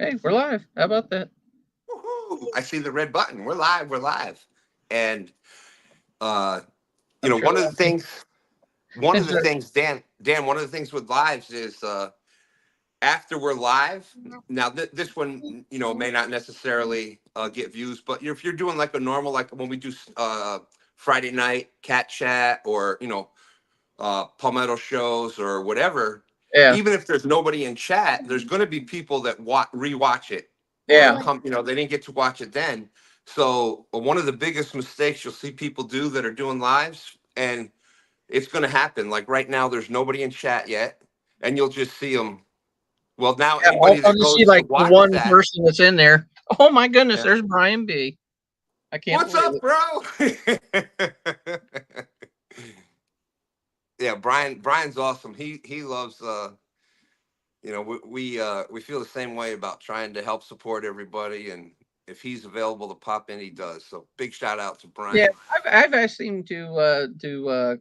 Hey, we're live. How about that? Woohoo! I see the red button. We're live. We're live. And uh, I'm sure one of the that'll be. things, one of Is the there, things, Dan, one of the things with lives is after we're live. Now, this one, may not necessarily get views, but if you're doing like a normal, like when we do Friday night cat chat or Palmetto shows or whatever, yeah, even if there's nobody in chat, there's going to be people that rewatch it or yeah, come, they didn't get to watch it then. So one of the biggest mistakes you'll see people do that are doing lives, and it's going to happen. Like right now, there's nobody in chat yet, and you'll just see them. Well, now yeah. anybody I'll that just see goes to like the watch one that, person that's in there. Oh my goodness, yeah. there's Brian B. I can't What's believe up, it. bro? Yeah, Brian's awesome. He loves we feel the same way about trying to help support everybody, and if he's available to pop in, he does. So big shout out to Yeah, Brian. I've asked him to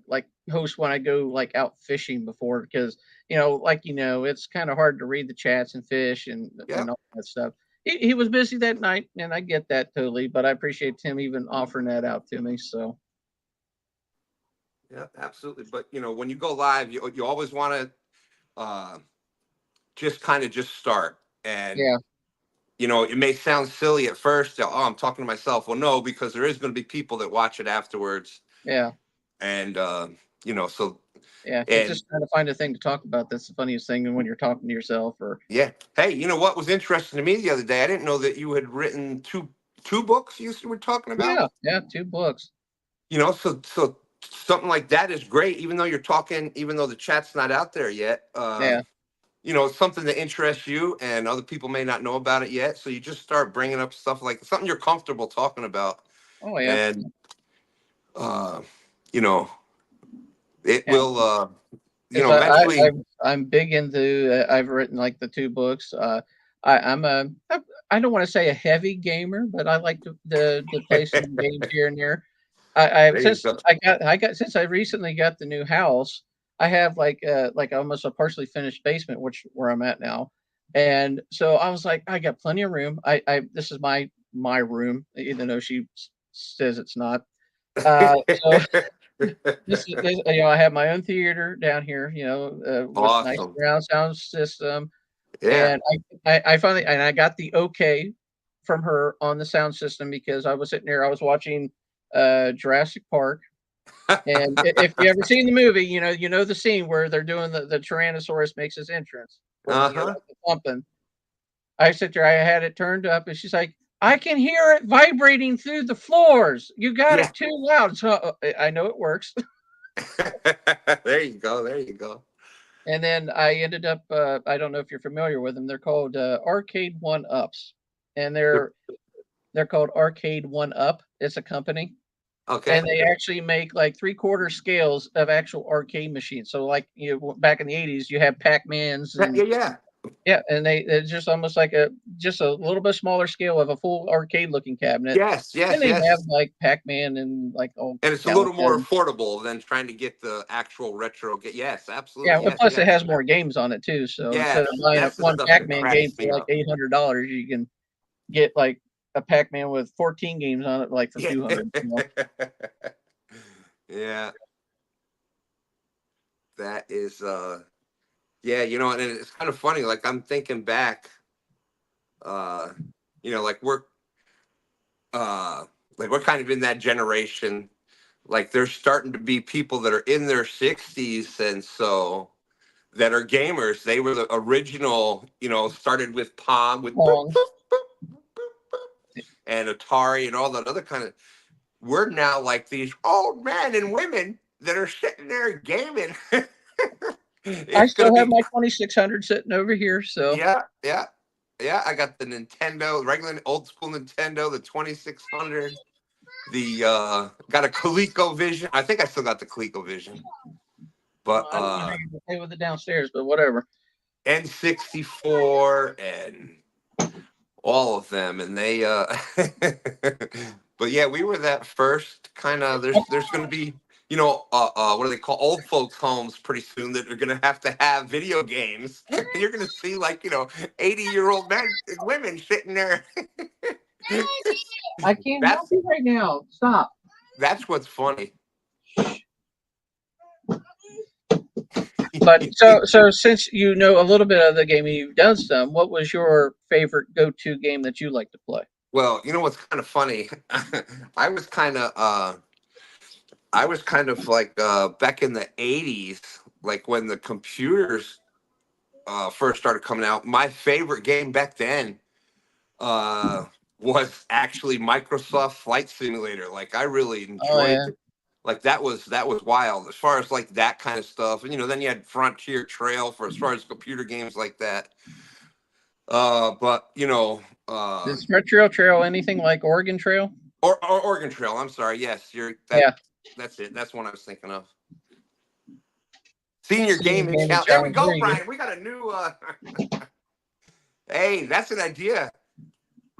like host when I go like out fishing before because it's kind of hard to read the chats and fish and Yep, all that stuff. He was busy that night, and I get that totally, but I appreciate him even offering that out to me. So yep, absolutely. But when you go live, you always want to uh, just kind of just start, and yeah, it may sound silly at first. Oh, I'm talking to myself. Well, no, because there is going to be people that watch it afterwards, yeah. and so Yeah, it's and just trying to find a thing to talk about. That's the funniest thing when you're talking to yourself or yeah. Hey, you know what was interesting to me the other day? I didn't know that you had written two books. You were talking about. yeah, yeah, 2 books. So something like that is great, even though you're talking, even though the chat's not out there yet. Yeah. It's something that interests you, and other people may not know about it yet. So you just start bringing up stuff like something you're comfortable talking about, Oh, yeah. and uh, you know, it Yeah. will, 'Cause eventually. I'm big into, I've written, like, the 2 books. I'm a I don't wanna say a heavy gamer, but I like to play some games here and there. I've There you since go. I got since I recently got the new house, I have, like, almost a partially finished basement, which where I'm at now, and so I was like, "I got plenty of room." I this is my room, even though she says it's not. So I have my own theater down here, with nice Awesome. surround sound system, Yeah. and I finally and I got the okay from her on the sound system because I was sitting there, I was watching, Jurassic Park, and if you ever seen the movie, you know the scene where they're doing the Tyrannosaurus makes his entrance, where Uh they hear, huh. like, the thumping. I sit there, I had it turned up, and she's like, "I can hear it vibrating through the floors. You got Yeah. it too loud." So, I know it works. There you go. There you go. And then I ended up, I don't know if you're familiar with them. They're called Arcade One Ups, and they're called Arcade One Up. It's a company, and Okay. they actually make like 3/4 scales of actual arcade machines. So like back in the '80s, you had Pac Mans Yeah. and Yeah. Yeah. yeah, and it's just almost like just a little bit smaller scale of a full arcade looking cabinet. Yes. And Yes. they have Yes. like Pac Man and like old And it's a little Galaga. more affordable than trying to get the actual retro. Yes, Yeah, absolutely. well, Yes, plus it yes, has more games on it too, so instead of yes. buying a That's the one stuff that Pac-Man game cracks for me like up. $800, you can get, like, a Pac-Man with 14 games on it, like, for Yeah. 200, you know? Yeah, that is. Yeah, and it's kind of funny. Like I'm thinking back. Uh, like uh, we're kind of in that generation. Like there's starting to be people that are in their 60s, and so that are gamers. They were the original. Started with Palm with boop, Long. boop, boop, boop, and Atari and all that other kind of. We're now like these old men and women that are sitting there gaming. I It's gonna still have be. my 2600 sitting over here, so Yeah, yeah, yeah. I got the Nintendo, regular old school Nintendo, the 2600. The got a ColecoVision. I think I still got the ColecoVision, but I don't know how you can play with it downstairs, but whatever. N64 and all of them, and they. But yeah, we were that first kind of. There's going to be. what do they call old folks' homes pretty soon that are going to have video games. And you're going to see 80-year-old men and women sitting there. I can't help That's you right now. Stop. that's what's funny. But so since you know a little bit of the game and you've done some, what was your favorite go-to game that you like to play? Well, you know what's kind of funny? I was kind of like back in the 80s, like when the computers first started coming out. My favorite game back then uh, was actually Microsoft Flight Simulator. Like I really Oh enjoyed yeah. it. Like that was wild as far as like that kind of stuff. And then you had Frontier Trail for as far as computer games like that. But Is Smart Trail anything like Oregon Trail? or Oregon Trail. I'm sorry. Yes, Yeah. that's it. That's one I was thinking of. Senior Senior gaming gaming challenge. There we challenge. There go, you go. Brian. We got a new. Hey, that's an idea.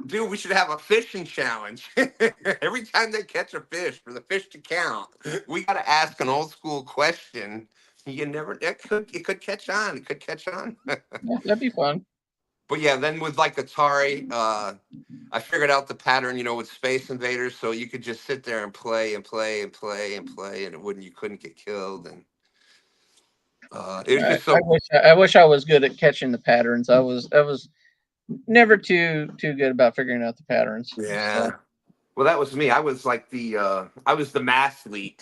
Dude, we should have a fishing challenge. Every time they catch a fish, for the fish to count, we got to ask an old school question. You never, it could catch on. It could catch on. Yeah, that'd be fun. But yeah, then with like Atari, I figured out the pattern, with Space Invaders, so you could just sit there and play and play and play and play, and you couldn't get killed, and it was I, just I so. wish I wish I was good at catching the patterns. I was never too good about figuring out the patterns. So Yeah. Well, that was me. I was like I was the mathlete,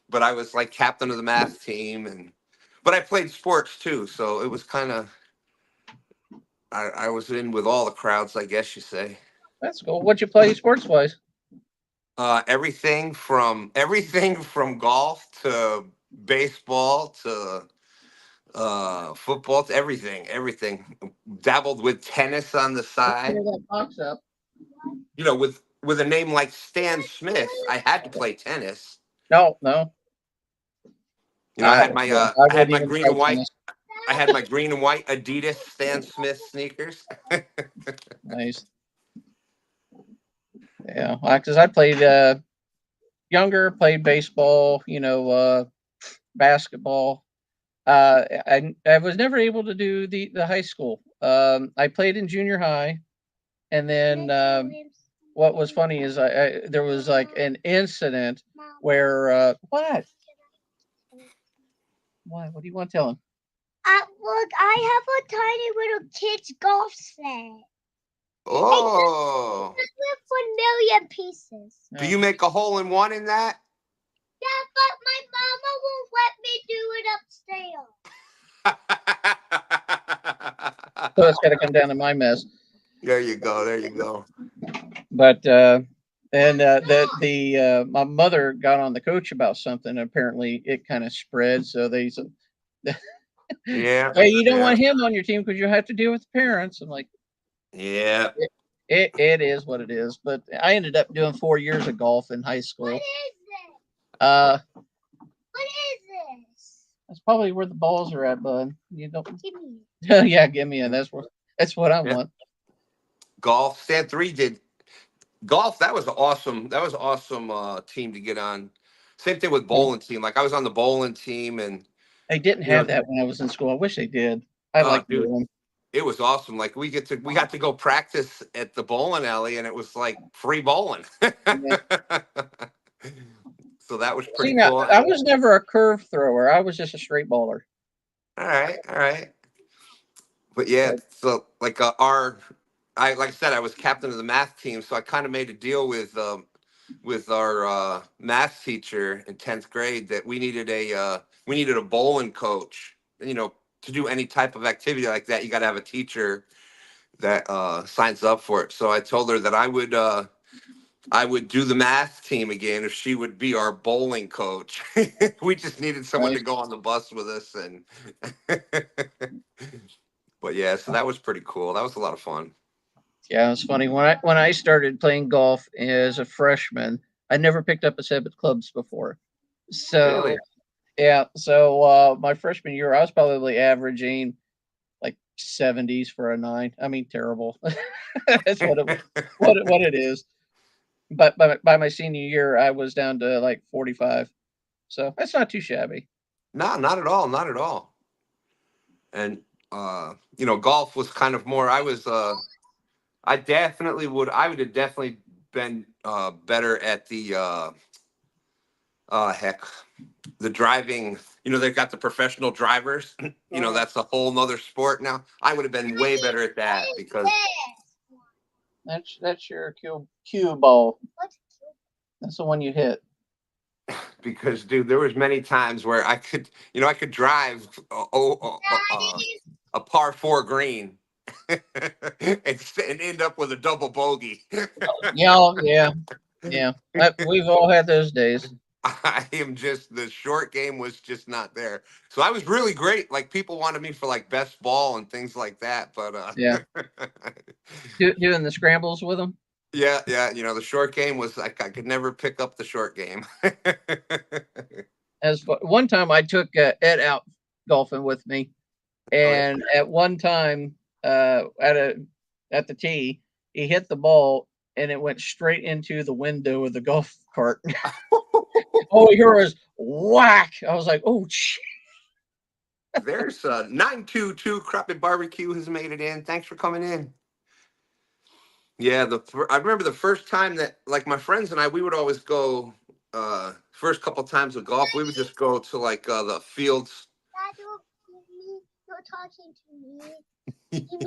but I was like captain of the math team, but I played sports too, so it was kind of I was in with all the crowds, I guess you say. that's cool. What'd you play sports wise? Everything from golf to baseball to football to everything. Dabbled with tennis on the Let's clear side. that box up. With a name like Stan Smith, I had to play tennis. No, no. I I had my yeah, I I had wouldn't my even green try and white tennis. I had my green and white Adidas Stan Smith sneakers. Nice. Yeah, because I played younger, played baseball, basketball. I was never able to do the high school. I played in junior high, and then what was funny is I there was like an incident where what do you want to tell him? Look, I have a tiny little kid's golf set. Oh, With 1,000,000 pieces. do you make a hole in one in that? Yeah, but my mama won't let me do it upstairs. So it's got to come down to my mess. There you go. There you go. But and my mother got on the coach about something. And apparently, it kind of spread. So they said, Yeah. "Hey, you don't Yeah. want him on your team because you have to deal with the parents." I'm like, Yeah. it is what it is. But I ended up doing 4 years of golf in high What school. is this? Uh, What is this? that's probably where the balls are at, bud. You don't. Give me. Yeah, give me a. That's what I Yeah. want. Golf. Stan 3 did golf. That was awesome. That was an awesome team to get on. Same thing with Yeah. bowling team. Like I was on the bowling team, and They didn't you have know, that when I was in school. I wish they did. I like dude, bowling. it was awesome. Like we got to go practice at the bowling alley, and it was like free bowling. Yeah. So that was See, pretty now cool. I was never a curve thrower. I was just a straight baller. All right, all right. But yeah, But so like like I said, I was captain of the math team, so I kind of made a deal with our math teacher in 10th grade that we needed a bowling coach. To do any type of activity like that, you got to have a teacher that signs up for it. So I told her that I would do the math team again if she would be our bowling coach. We just needed someone to nice. go on the bus with us, and but yeah, so that was pretty cool. That was a lot of fun. Yeah, it's funny when I started playing golf as a freshman. I never picked up a set of clubs before. So Really? yeah, so my freshman year, I was probably averaging like 70s for a nine. I mean, terrible. That's what it is. But by my senior year, I was down to like 45. So that's not too shabby. No, not at all, not at all. And golf was kind of more. I would have definitely been better at the heck, the driving. They've got the professional drivers. That's a whole nother sport now. I would have been way better at that because That's your cue ball. What's That's the one you hit. dude, there was many times where I could drive a par four green and end up with a double bogey. Yeah. We've all had those days. I am just the short game was just not there. So I was really great. Like people wanted me for like best ball and things like that. But Yeah, doing the scrambles with them. yeah. The short game was like I could never pick up the short game. One time I took Ed out golfing with me, Oh, yeah. and at one time at the tee, he hit the ball and it went straight into the window of the golf cart. All we heard was whack. I was like, oh shit. There's 922 Crappy Barbecue has made it in. Thanks for coming in. Yeah, I remember the first time that like my friends and I we would always go first couple times of golf we would just go to like the fields. You're talking to me. You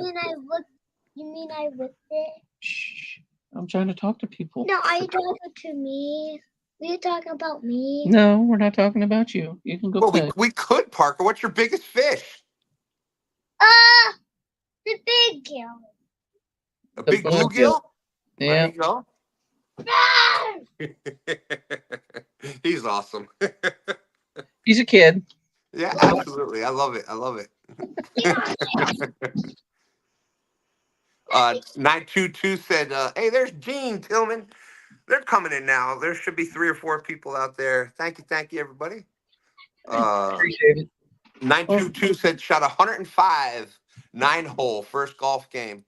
mean I whipped it? Shh. I'm trying to talk to people. No, are you talking to me? Are you talking about me? No, we're not talking about you. You can go Well, play. we could, Parker. What's your biggest fish? The big gill. A The big bluegill? Yeah. There you go. He's awesome. He's a kid. Yeah, absolutely. I love it. 922 said, hey, there's Gene Tillman. They're coming in now. There should be 3 or 4 people out there. Thank you, everybody. Appreciate it. 922 said shot 105 9-hole first golf game.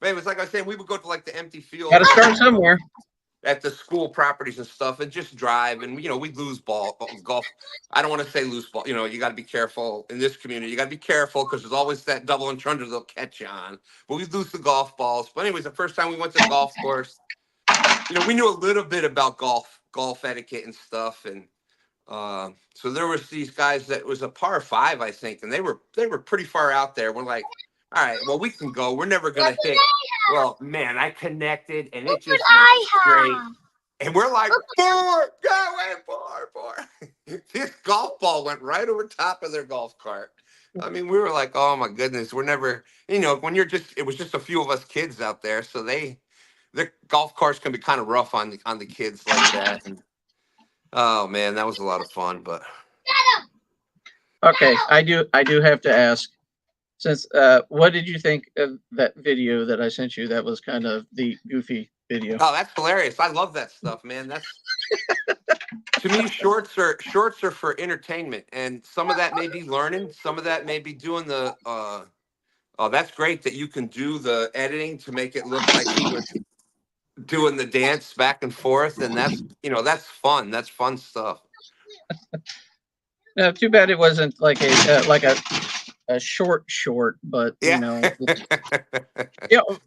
Man, it was like I said, we would go to like the empty field. Got to start somewhere. At the school properties and stuff and just drive and we'd lose golf. I don't want to say lose ball. You got to be careful in this community. You got to be careful because there's always that double entendre they'll catch you on. But we lose the golf balls. But anyways, the first time we went to the golf course, we knew a little bit about golf etiquette and stuff. And so there was these guys that was a par 5, I think, and they were pretty far out there. We're like, all right, well, we can go. We're never gonna hit. Well, man, I connected and it just went straight. And we're like, 4, go away, 4. This golf ball went right over top of their golf cart. I mean, we were like, oh my goodness, we're never, when it was just a few of us kids out there. So the golf carts can be kind of rough on the kids like that. And, oh man, that was a lot of fun, but. Okay, I do have to ask. Since what did you think of that video that I sent you? That was kind of the goofy video. Oh, that's hilarious! I love that stuff, man. That's to me, shorts are for entertainment, and some of that may be learning, some of that may be doing the. Oh, that's great that you can do the editing to make it look like he was doing the dance back and forth, and that's that's fun. That's fun stuff. No, too bad it wasn't like a short, but Yeah.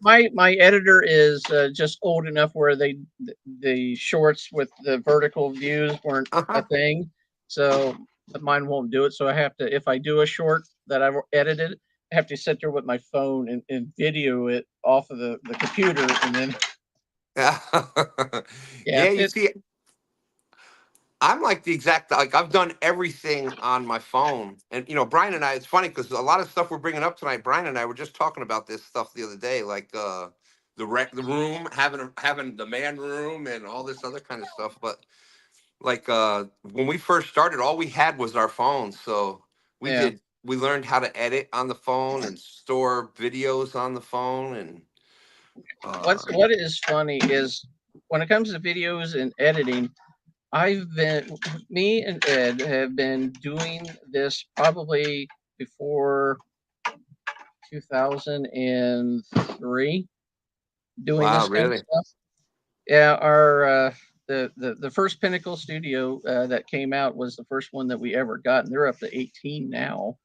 my editor is just old enough where the shorts with the vertical views weren't a thing, so mine won't do it. So I have to, if I do a short that I've edited, I have to sit there with my phone and video it off of the computer, and then yeah, you see. I'm like the exact, like I've done everything on my phone. And, Brian and I, it's funny because a lot of stuff we're bringing up tonight, Brian and I were just talking about this stuff the other day, like the room, having the man room and all this other kind of stuff. But like when we first started, all we had was our phones. So we learned how to edit on the phone and store videos on the phone. And what is funny is when it comes to videos and editing, me and Ed have been doing this probably before 2003, doing wow, this kind really? of stuff. Yeah, our the first Pinnacle Studio that came out was the first one that we ever got, and they're up to 18 now.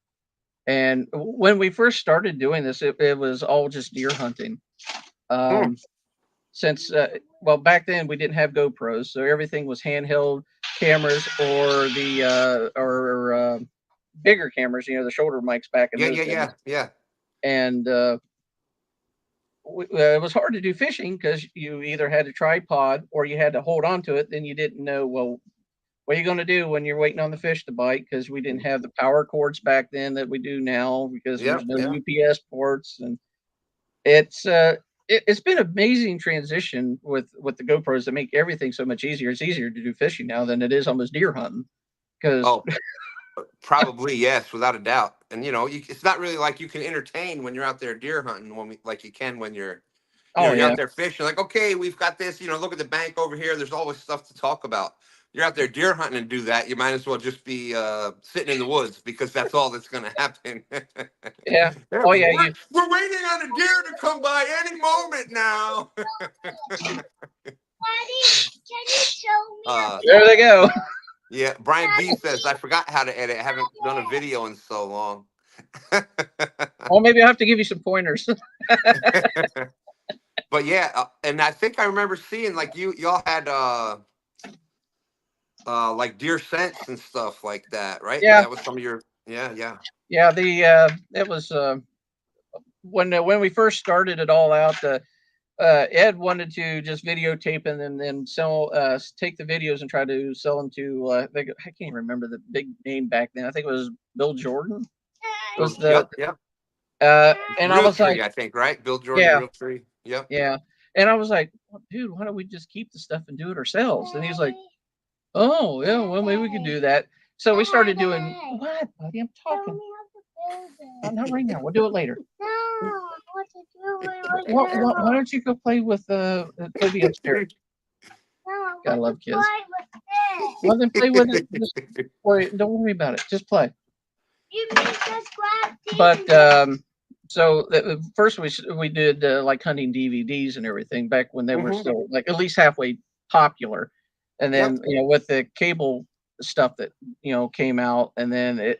And when we first started doing this, it was all just deer hunting. Hmm. Um, since well, back then we didn't have GoPros, so everything was handheld cameras or the bigger cameras, the shoulder mics back in Yeah, those yeah, days. yeah, yeah. And it was hard to do fishing because you either had a tripod or you had to hold on to it. Then you didn't know, well, what are you going to do when you're waiting on the fish to bite? Because we didn't have the power cords back then that we do now because Yeah, there's no yeah. UPS ports. And it's it's been an amazing transition with the GoPros that make everything so much easier. It's easier to do fishing now than it is almost deer hunting because Oh, probably yes, without a doubt. And it's not really like you can entertain when you're out there deer hunting like you can when oh you're yeah, out there fishing. Like, okay, we've got this. Look at the bank over here. There's always stuff to talk about. You're out there deer hunting and do that. You might as well just be sitting in the woods because that's all that's going to happen. yeah, Yeah, oh yeah, we're waiting on a deer to come by any moment now. Daddy, can you show me a there they go. Yeah, Brian B says I forgot how to edit. I haven't done a video in so long. Well, maybe I have to give you some pointers. But yeah, and I think I remember seeing like y'all had like deer scents and stuff like that, right? Yeah, That was some of your yeah. yeah. The it was when we first started it all out. Ed wanted to just videotape and then sell take the videos and try to sell them to I can't remember the big name back then. I think it was Bill Jordan was the Yep. and I Real was like, Tree, I think, right? Bill Jordan, yeah, Real Tree. Yep. yeah. And I was like, well, dude, why don't we just keep the stuff and do it ourselves? And he's like, oh yeah, well maybe we could do that. So we started doing what, buddy? I'm talking. Not right now. We'll do it later. No, what to do with Why don't you go play with Toby upstairs? No, Gotta love kids. play with this. Let them play with it. Just play. Don't worry about it. Just play. You mean just grab these But and so first we did like hunting DVDs and everything back when they were Hmm. still like at least halfway popular, and Yep. then with the cable stuff that came out, and then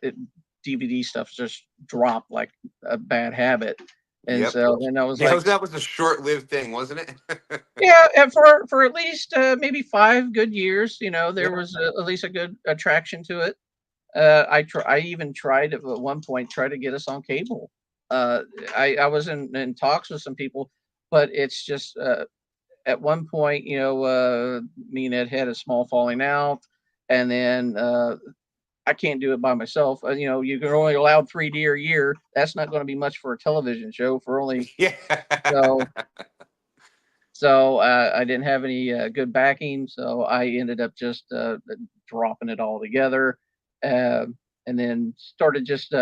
DVD stuff just dropped like a bad habit, and Yep. so then I was Yeah, like, that was a short-lived thing, wasn't it? yeah, and for at least maybe 5 good years, there Yeah. was at least a good attraction to it. I even tried at one point try to get us on cable. Uh, I was in talks with some people, but it's just at one point, me and Ed had a small falling out, and then I can't do it by myself. You can only allow 3 deer a year. That's not going to be much for a television show for only Yeah. so. So I didn't have any good backing, so I ended up just dropping it all together, uh, and then started just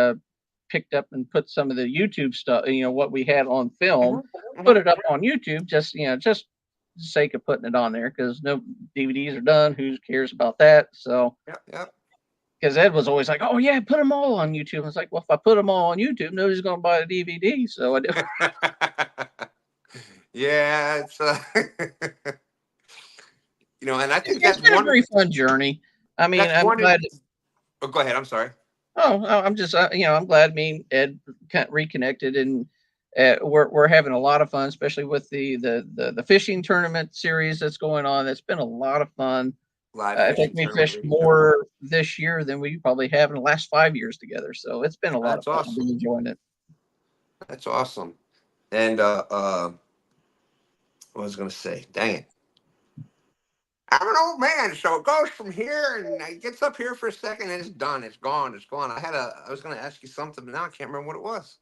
picked up and put some of the YouTube stuff, what we had on film, Mhm, put mhm. it up on YouTube, just the sake of putting it on there because no DVDs are done. Who cares about that? So Yep. because Ed was always like, "Oh yeah, put them all on YouTube." I was like, "Well, if I put them all on YouTube, nobody's going to buy a DVD." So I did. Yeah, it's and I think It's been a very fun journey. I mean, that's I'm one. glad. Oh, go ahead. I'm sorry. Oh, I'm just I'm glad me and Ed reconnected, and we're having a lot of fun, especially with the fishing tournament series that's going on. It's been a lot of fun. Live I think fishing we tournament fished league. Yep. more this year than we probably have in the last 5 years together. So it's been a lot of That's fun. I've been awesome. enjoying it. That's awesome. And what was I gonna say? Dang it. I'm an old man, so it goes from here and it gets up here for a second and it's done. It's gone. It's gone. I was gonna ask you something, but now I can't remember what it was.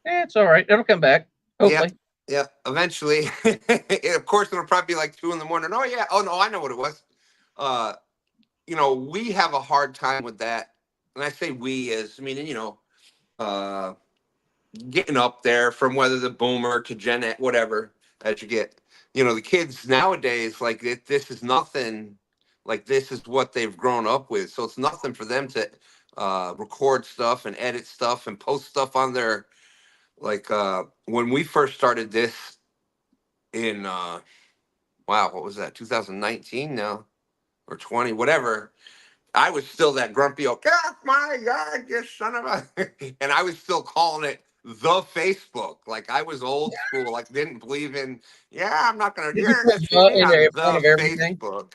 It's all right. It'll come back. Yep. Hopefully. Yep. Eventually. Of course it'll probably be like 2 in the morning. Oh yeah. Oh no, I know what it was. Uh, we have a hard time with that. And I say we as meaning, uh getting up there from whether the boomer to Gen X, whatever as you get. The kids nowadays, like this is nothing. Like this is what they've grown up with, so it's nothing for them to record stuff and edit stuff and post stuff on their like. When we first started this, in wow, what was that? 2019 now or 20, whatever. I was still that grumpy old, oh my God, you son of a, and I was still calling it the Facebook. Like I was old school, like didn't believe in, yeah, I'm not going to, Did you you're put going to see the me in on front the of everything? Facebook.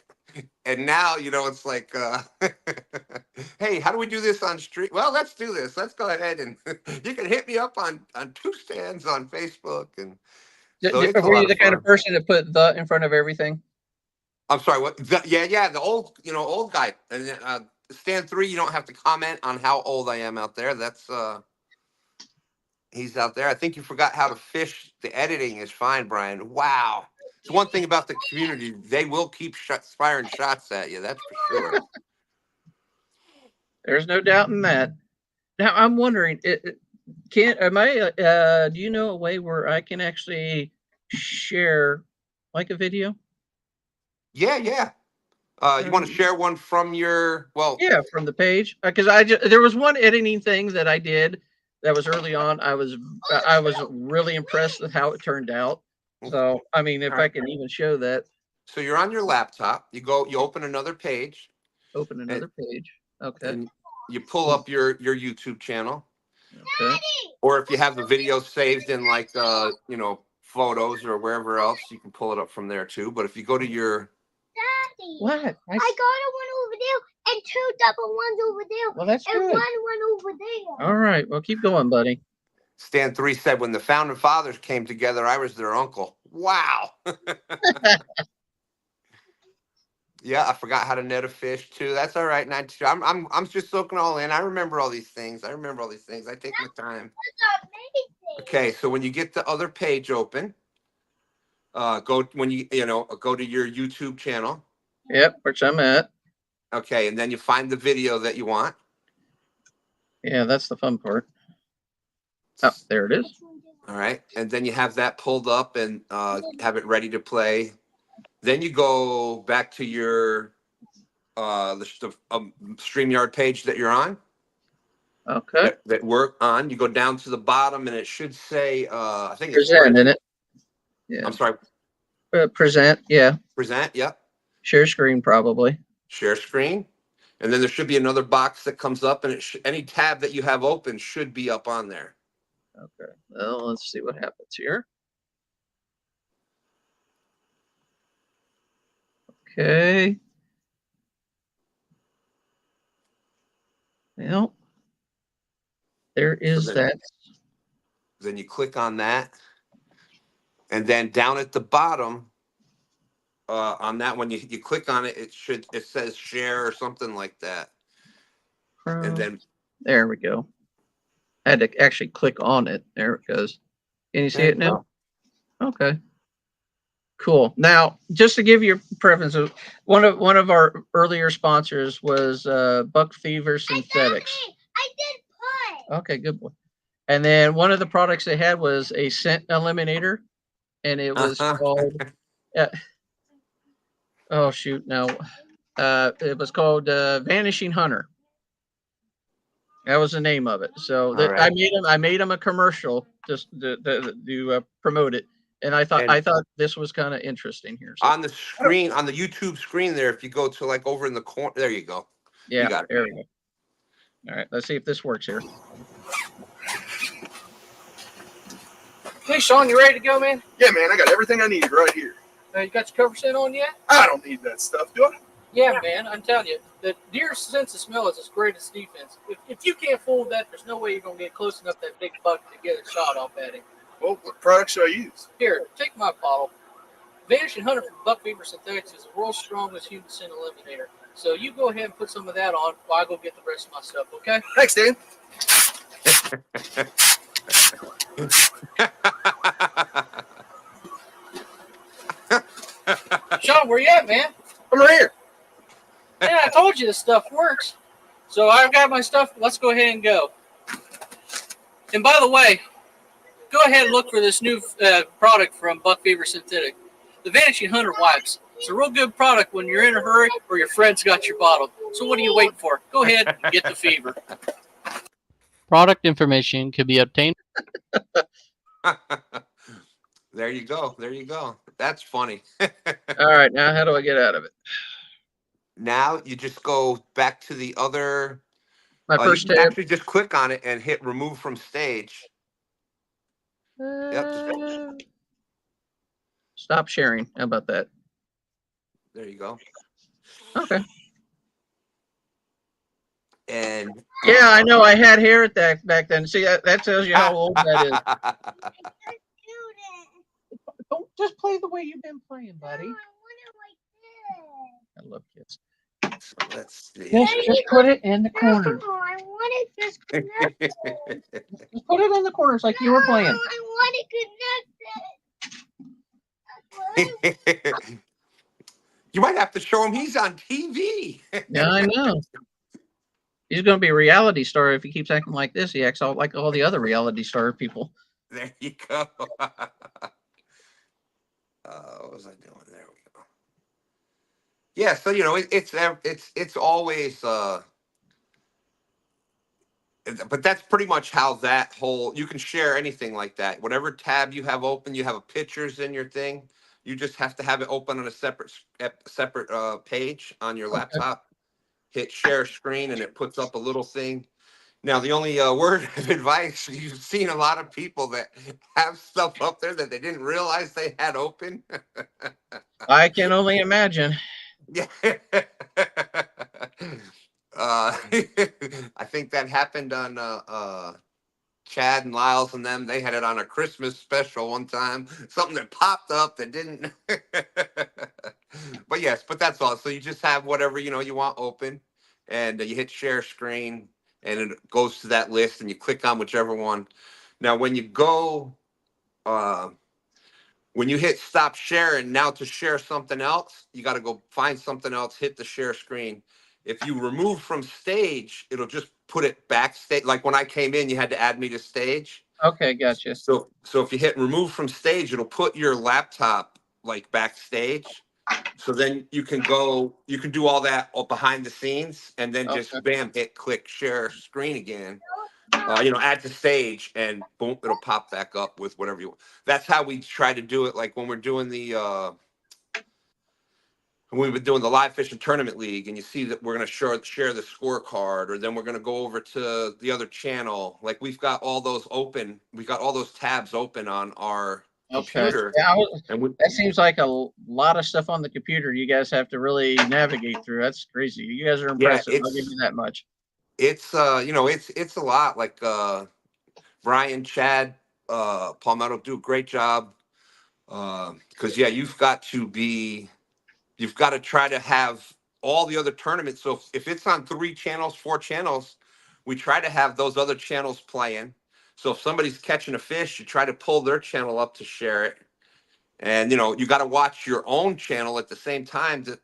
And now, it's like, hey, how do we do this on street? Well, let's do this. Let's go ahead and you can hit me up on two stands on Facebook. And so it's a Were lot you of the kind of fun. person that put the in front of everything? I'm sorry, what? Yeah, the old, old guy. And then, stand 3, you don't have to comment on how old I am out there. That's he's out there. I think you forgot how to fish. The editing is fine, Brian. Wow. It's one thing about the community. They will keep firing shots at you. That's for sure. There's no doubt in that. Now I'm wondering, do you know a way where I can actually share like a video? Yeah. You want to share one from your, well, Yeah, from the page, because there was one editing thing that I did that was early on. I was really impressed with how it turned out. So I mean, if I can even show that, so you're on your laptop, you open another page, open another page. Okay. and you pull up your YouTube channel. Okay. Or if you have the video saved in like photos or wherever else, you can pull it up from there too. But if you go to your Daddy. What? I got a one over there and 2 double ones over there. Well, that's and good. one over there. All right. Well, keep going, buddy. Stand 3 said, when the founding fathers came together, I was their uncle. Wow. Yeah, I forgot how to net a fish too. That's all right. I'm just soaking all in. I remember all these things. I take my time. Okay, so when you get the other page open, go to your YouTube channel. Yep, which I'm at. Okay, and then you find the video that you want. Yeah, that's the fun part. Oh, there it is. All right, and then you have that pulled up and have it ready to play. Then you go back to your the Streamyard page that you're on. Okay. That we're on. You go down to the bottom and it should say, I think it's Present in it. Yeah. I'm sorry. Present. Yeah. Present. Yep. Share screen probably. Share screen. And then there should be another box that comes up, and any tab that you have open should be up on there. Okay. Well, let's see what happens here. Okay. Well, there is that. Then you click on that, and then down at the bottom, on that one, you click on it. It says share or something like that. And then there we go. I had to actually click on it. There it goes. Can you see it now? Okay. Cool. Now, just to give you a preference, one of our earlier sponsors was Buck Fever Synthetics. I did play. Okay, good boy. And then one of the products they had was a scent eliminator, and it was called. Oh shoot! No, it was called Vanishing Hunter. That was the name of it. So right. I made him a commercial just to promote it. And I thought this was kind of interesting here. So. On the screen, on the YouTube screen there, if you go to like over in the corner, there you go. Yeah, you got it. There we go. All right, let's see if this works here. Hey, Sean, you ready to go, man? Yeah, man, I got everything I need right here. You got your cover set on yet? I don't need that stuff, do I? Yeah, man, I'm telling you, the deer's sense of smell is its greatest defense. If you can't fool that, there's no way you're going to get close enough to that big buck to get a shot off at him. Well, what product should I use? Here, take my bottle. Vanishing Hunter from Buck Fever Synthetics is the world's strongest human scent eliminator. So you go ahead and put some of that on while I go get the rest of my stuff, okay? Thanks, Dan. Sean, where you at, man? I'm right here. Yeah, I told you this stuff works. So I've got my stuff. Let's go ahead and go. And by the way, go ahead and look for this new product from Buck Fever Synthetic, the Vanishing Hunter Wipes. It's a real good product when you're in a hurry or your friend's got your bottle. So what are you waiting for? Go ahead and get the fever. Product information can be obtained. There you go. There you go. That's funny. All right, now how do I get out of it? Now you just go back to the other. My You first can tab. actually just click on it and hit remove from stage. Yep. Stop sharing. How about that? There you go. Okay. And Yeah, I know. I had hair at that back then. See, that tells you how old that is. Don't just play the way you've been playing, buddy. I love kids. So let's see. Just put it in the corner. I want it just connected. Just put it in the corners like you were playing. I want it connected. You might have to show him he's on TV. Yeah, I know. He's going to be a reality star if he keeps acting like this. He acts all like all the other reality star people. There you go. What was I doing? There we go. Yeah, so it's always but that's pretty much how that whole, you can share anything like that. Whatever tab you have open, you have a pictures in your thing. You just have to have it open on a separate page on your laptop. Hit share screen and it puts up a little thing. Now, the only word of advice, you've seen a lot of people that have stuff up there that they didn't realize they had open. I can only imagine. Yeah. I think that happened on Chad and Lyles and them. They had it on a Christmas special one time. Something that popped up that didn't. But yes, but that's all. So you just have whatever you want open, and you hit share screen, and it goes to that list, and you click on whichever one. Now, when you go, when you hit stop sharing, now to share something else, you got to go find something else, hit the share screen. If you remove from stage, it'll just put it backstage. Like when I came in, you had to add me to stage. Okay, gotcha. So if you hit remove from stage, it'll put your laptop like backstage. So then you can do all that behind the scenes, and then just bam, hit click share screen again. Add to stage, and boom, it'll pop back up with whatever you want. That's how we try to do it. Like when we're doing when we've been doing the live fishing tournament league, and you see that we're going to share the scorecard, or then we're going to go over to the other channel. Like we've got all those open. We've got all those tabs open on our computer. Yeah, and that seems like a lot of stuff on the computer. You guys have to really navigate through. That's crazy. You guys are impressive. I'll give you that much. It's it's a lot. Like Brian, Chad, Palmetto do a great job. Because you've got to try to have all the other tournaments. So if it's on 3 channels, 4 channels, we try to have those other channels playing. So if somebody's catching a fish, you try to pull their channel up to share it. And, you got to watch your own channel at the same time to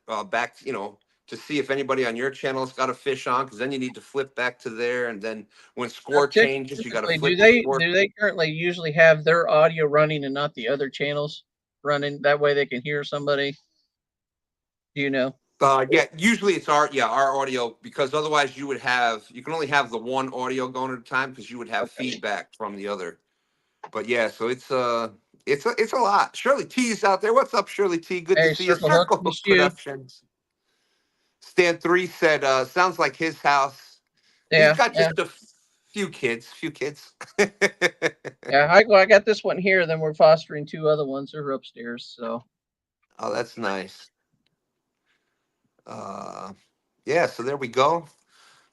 to see if anybody on your channel has got a fish on, because then you need to flip back to there. And then when score changes, you got to flip. Do they currently usually have their audio running and not the other channels running? That way they can hear somebody. Do you know? Usually it's our audio, because otherwise you can only have the one audio going at a time, because you would have feedback from the other. But yeah, so it's a lot. Shirley T is out there. What's up, Shirley T? Good to see you. Circle Hook Productions. Stan 3 said, sounds like his house. Yeah, he's got just a few kids. Yeah, I got this one here. Then we're fostering 2 other ones that are upstairs. So. Oh, that's nice. Yeah, so there we go.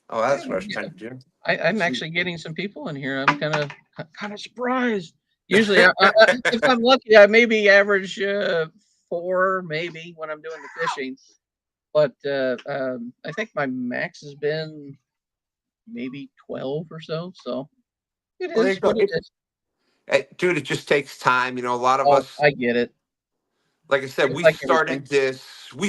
Oh, that's what I was trying to do. I'm actually getting some people in here. I'm kind of surprised. Usually, if I'm lucky, I maybe average 4, maybe when I'm doing the fishing. But I think my max has been maybe 12 or so. So it is what it is. Hey, dude, it just takes time. A lot of us. I get it. Like I said, we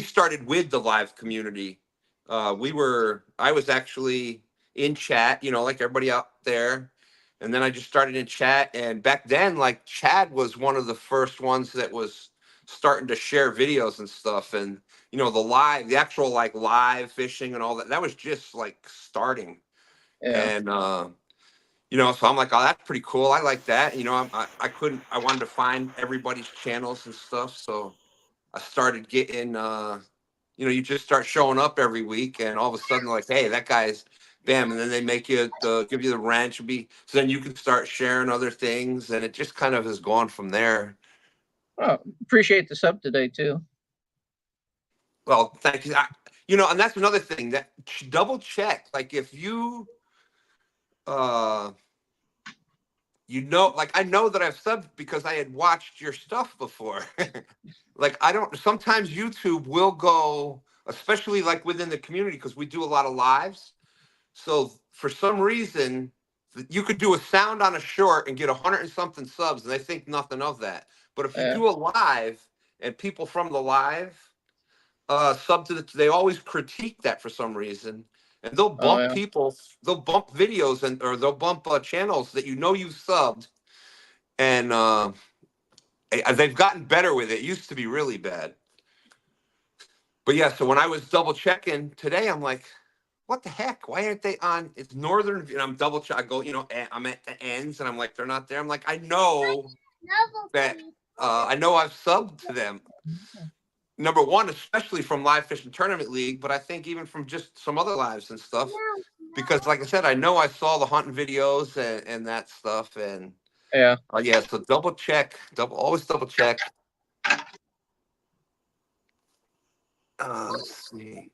started with the live community. I was actually in chat, like everybody out there. And then I just started in chat. And back then, like Chad was one of the first ones that was starting to share videos and stuff. And, the actual like live fishing and all that was just like starting. Yeah. And, You know, so I'm like, oh, that's pretty cool. I like that. You know, I wanted to find everybody's channels and stuff. So I started getting, you know, you just start showing up every week and all of a sudden like, hey, that guy's bam. And then they make you, give you the ranch so then you can start sharing other things. And it just kind of has gone from there. Oh, appreciate the sub today too. Well, thank you. You know, and that's another thing that double check. Like if you, you know, like I know that I've subbed because I had watched your stuff before. Like I don't, sometimes YouTube will go, especially like within the community, because we do a lot of lives. So for some reason, you could do a sound on a short and get 100 and something subs, and they think nothing of that. But if you Yeah. do a live and people from the live sub to they always critique that for some reason, and they'll Oh, bump yeah. people, they'll bump videos and or they'll bump channels that you know you subbed, and they've gotten better with it. It used to be really bad. But yeah, so when I was double checking today, I'm like, what the heck? Why aren't they on? It's Northern, and I'm double check. I go, you know, I'm at the ends, and I'm like, they're not there. I'm like, I know that. I know I've subbed to them. Number one, especially from Live Fishing Tournament League, but I think even from just some other lives and stuff. Because, like I said, I know I saw the hunting videos and that stuff, and Yeah. yeah. So double check, always double check. Let's see.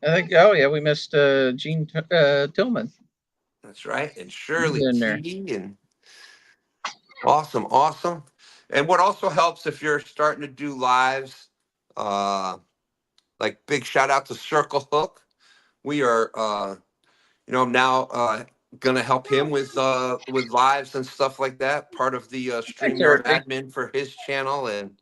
I think. Oh yeah, we missed Gene Tillman. That's right, and Shirley In there. T. And awesome. And what also helps if you're starting to do lives, like big shout out to Circle Hook. We are, you know, now gonna help him with lives and stuff like that. Part of the Thanks, Streamyard Eric. admin for his channel, and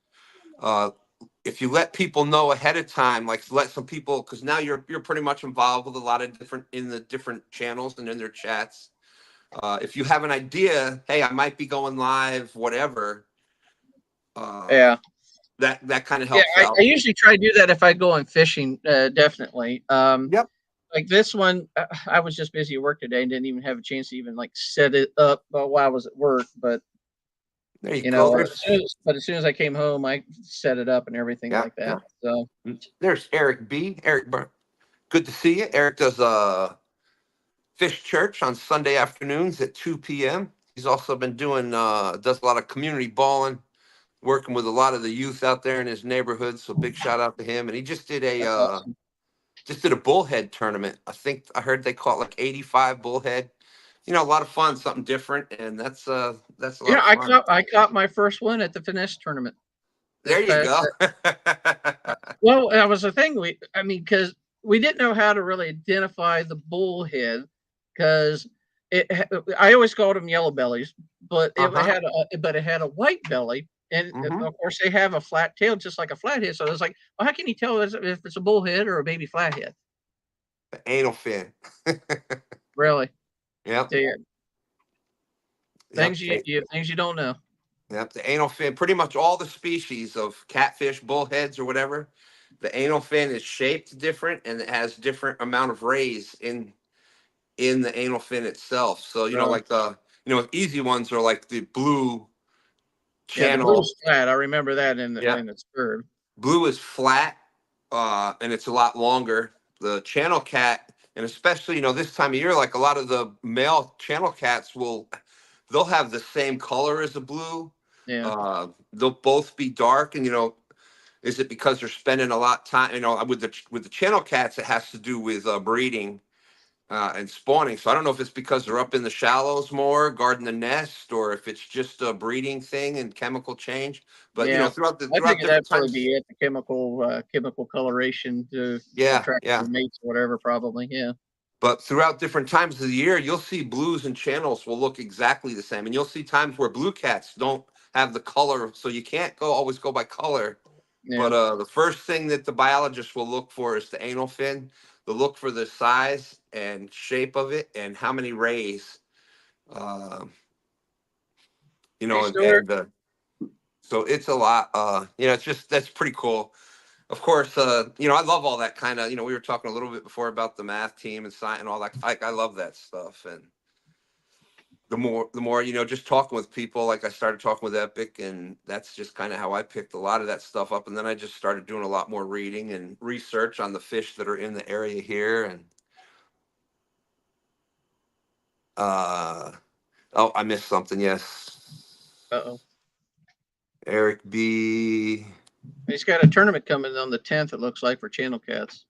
if you let people know ahead of time, like let some people, because now you're pretty much involved with a lot of different channels and in their chats. If you have an idea, hey, I might be going live, whatever. Yeah. That kind of Yeah, helps out. I usually try to do that if I go on fishing. Definitely. Yep. Like this one, I was just busy at work today and didn't even have a chance to even like set it up while I was at work. But There you you go. know, as soon as I came home, I set it up and everything Yeah, like that. So there's Eric B. Good to see you. Eric does fish church on Sunday afternoons at 2 p.m. He's also been doing does a lot of community balling, working with a lot of the youth out there in his neighborhood. So big shout out to him. And he just did that's awesome. a bullhead tournament. I heard they caught like 85 bullhead. You know, a lot of fun, something different, and that's a lot of fun. I caught my first one at the finesse tournament. There you go. Well, that was the thing. Because we didn't know how to really identify the bullhead, because I always called them yellow bellies, but it had a white belly, and of course they have a flat tail just like a flathead. So I was like, well, how can you tell if it's a bullhead or a baby flathead? The anal fin. Really? Yep. Things you don't know. Yep, the anal fin, pretty much all the species of catfish, bullheads, or whatever, the anal fin is shaped different and it has different amount of rays in the anal fin itself. So, you know, like easy ones are like the blue Yeah, the channel. blue's flat. I remember that in the spurred. Blue is flat, and it's a lot longer. The channel cat, and especially, you know, this time of year, like a lot of the male channel cats they'll have the same color as the blue. Yeah. They'll both be dark, and you know, is it because they're spending a lot of time? You know, with the channel cats, it has to do with breeding and spawning. So I don't know if it's because they're up in the shallows more, guarding the nest, or if it's just a breeding thing and chemical change. But you know, throughout I think different that'd probably times, be it. The chemical coloration to attract the mates or whatever. Probably, yeah. But throughout different times of the year, you'll see blues and channels will look exactly the same, and you'll see times where blue cats don't have the color, so you can't always go by color. Yeah. But the first thing that the biologist will look for is the anal fin. They'll look for the size and shape of it and how many rays. You know, so it's a lot. You know, that's pretty cool. Of course, you know, I love all that kind of, you know, we were talking a little bit before about the math team and science and all that. I love that stuff. And the more, just talking with people, like I started talking with Epic, and that's just kind of how I picked a lot of that stuff up. And then I just started doing a lot more reading and research on the fish that are in the area here. And oh, I missed something. Yes. Uh-oh. Eric B. He's got a tournament coming on the 10th, it looks like, for Channel Cats.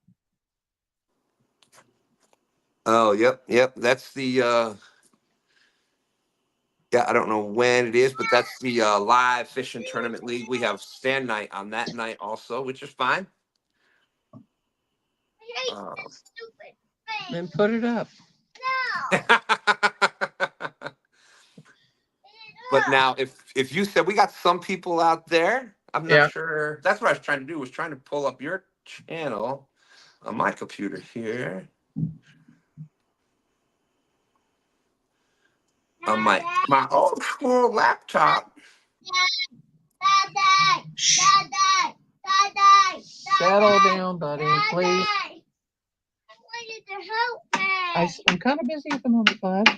Oh, yep. That's the yeah, I don't know when it is, but that's the live fishing tournament league. We have stand night on that night also, which is fine. I hate Uh, this stupid Then thing. put it up. No. But now, if you said we got some people out there, I'm not Yeah. sure. That's what I was trying to do. Was trying to pull up your channel on my computer here. On my old school laptop. Settle down, buddy, please. I wanted to help me. I'm kind of busy at the moment, bud.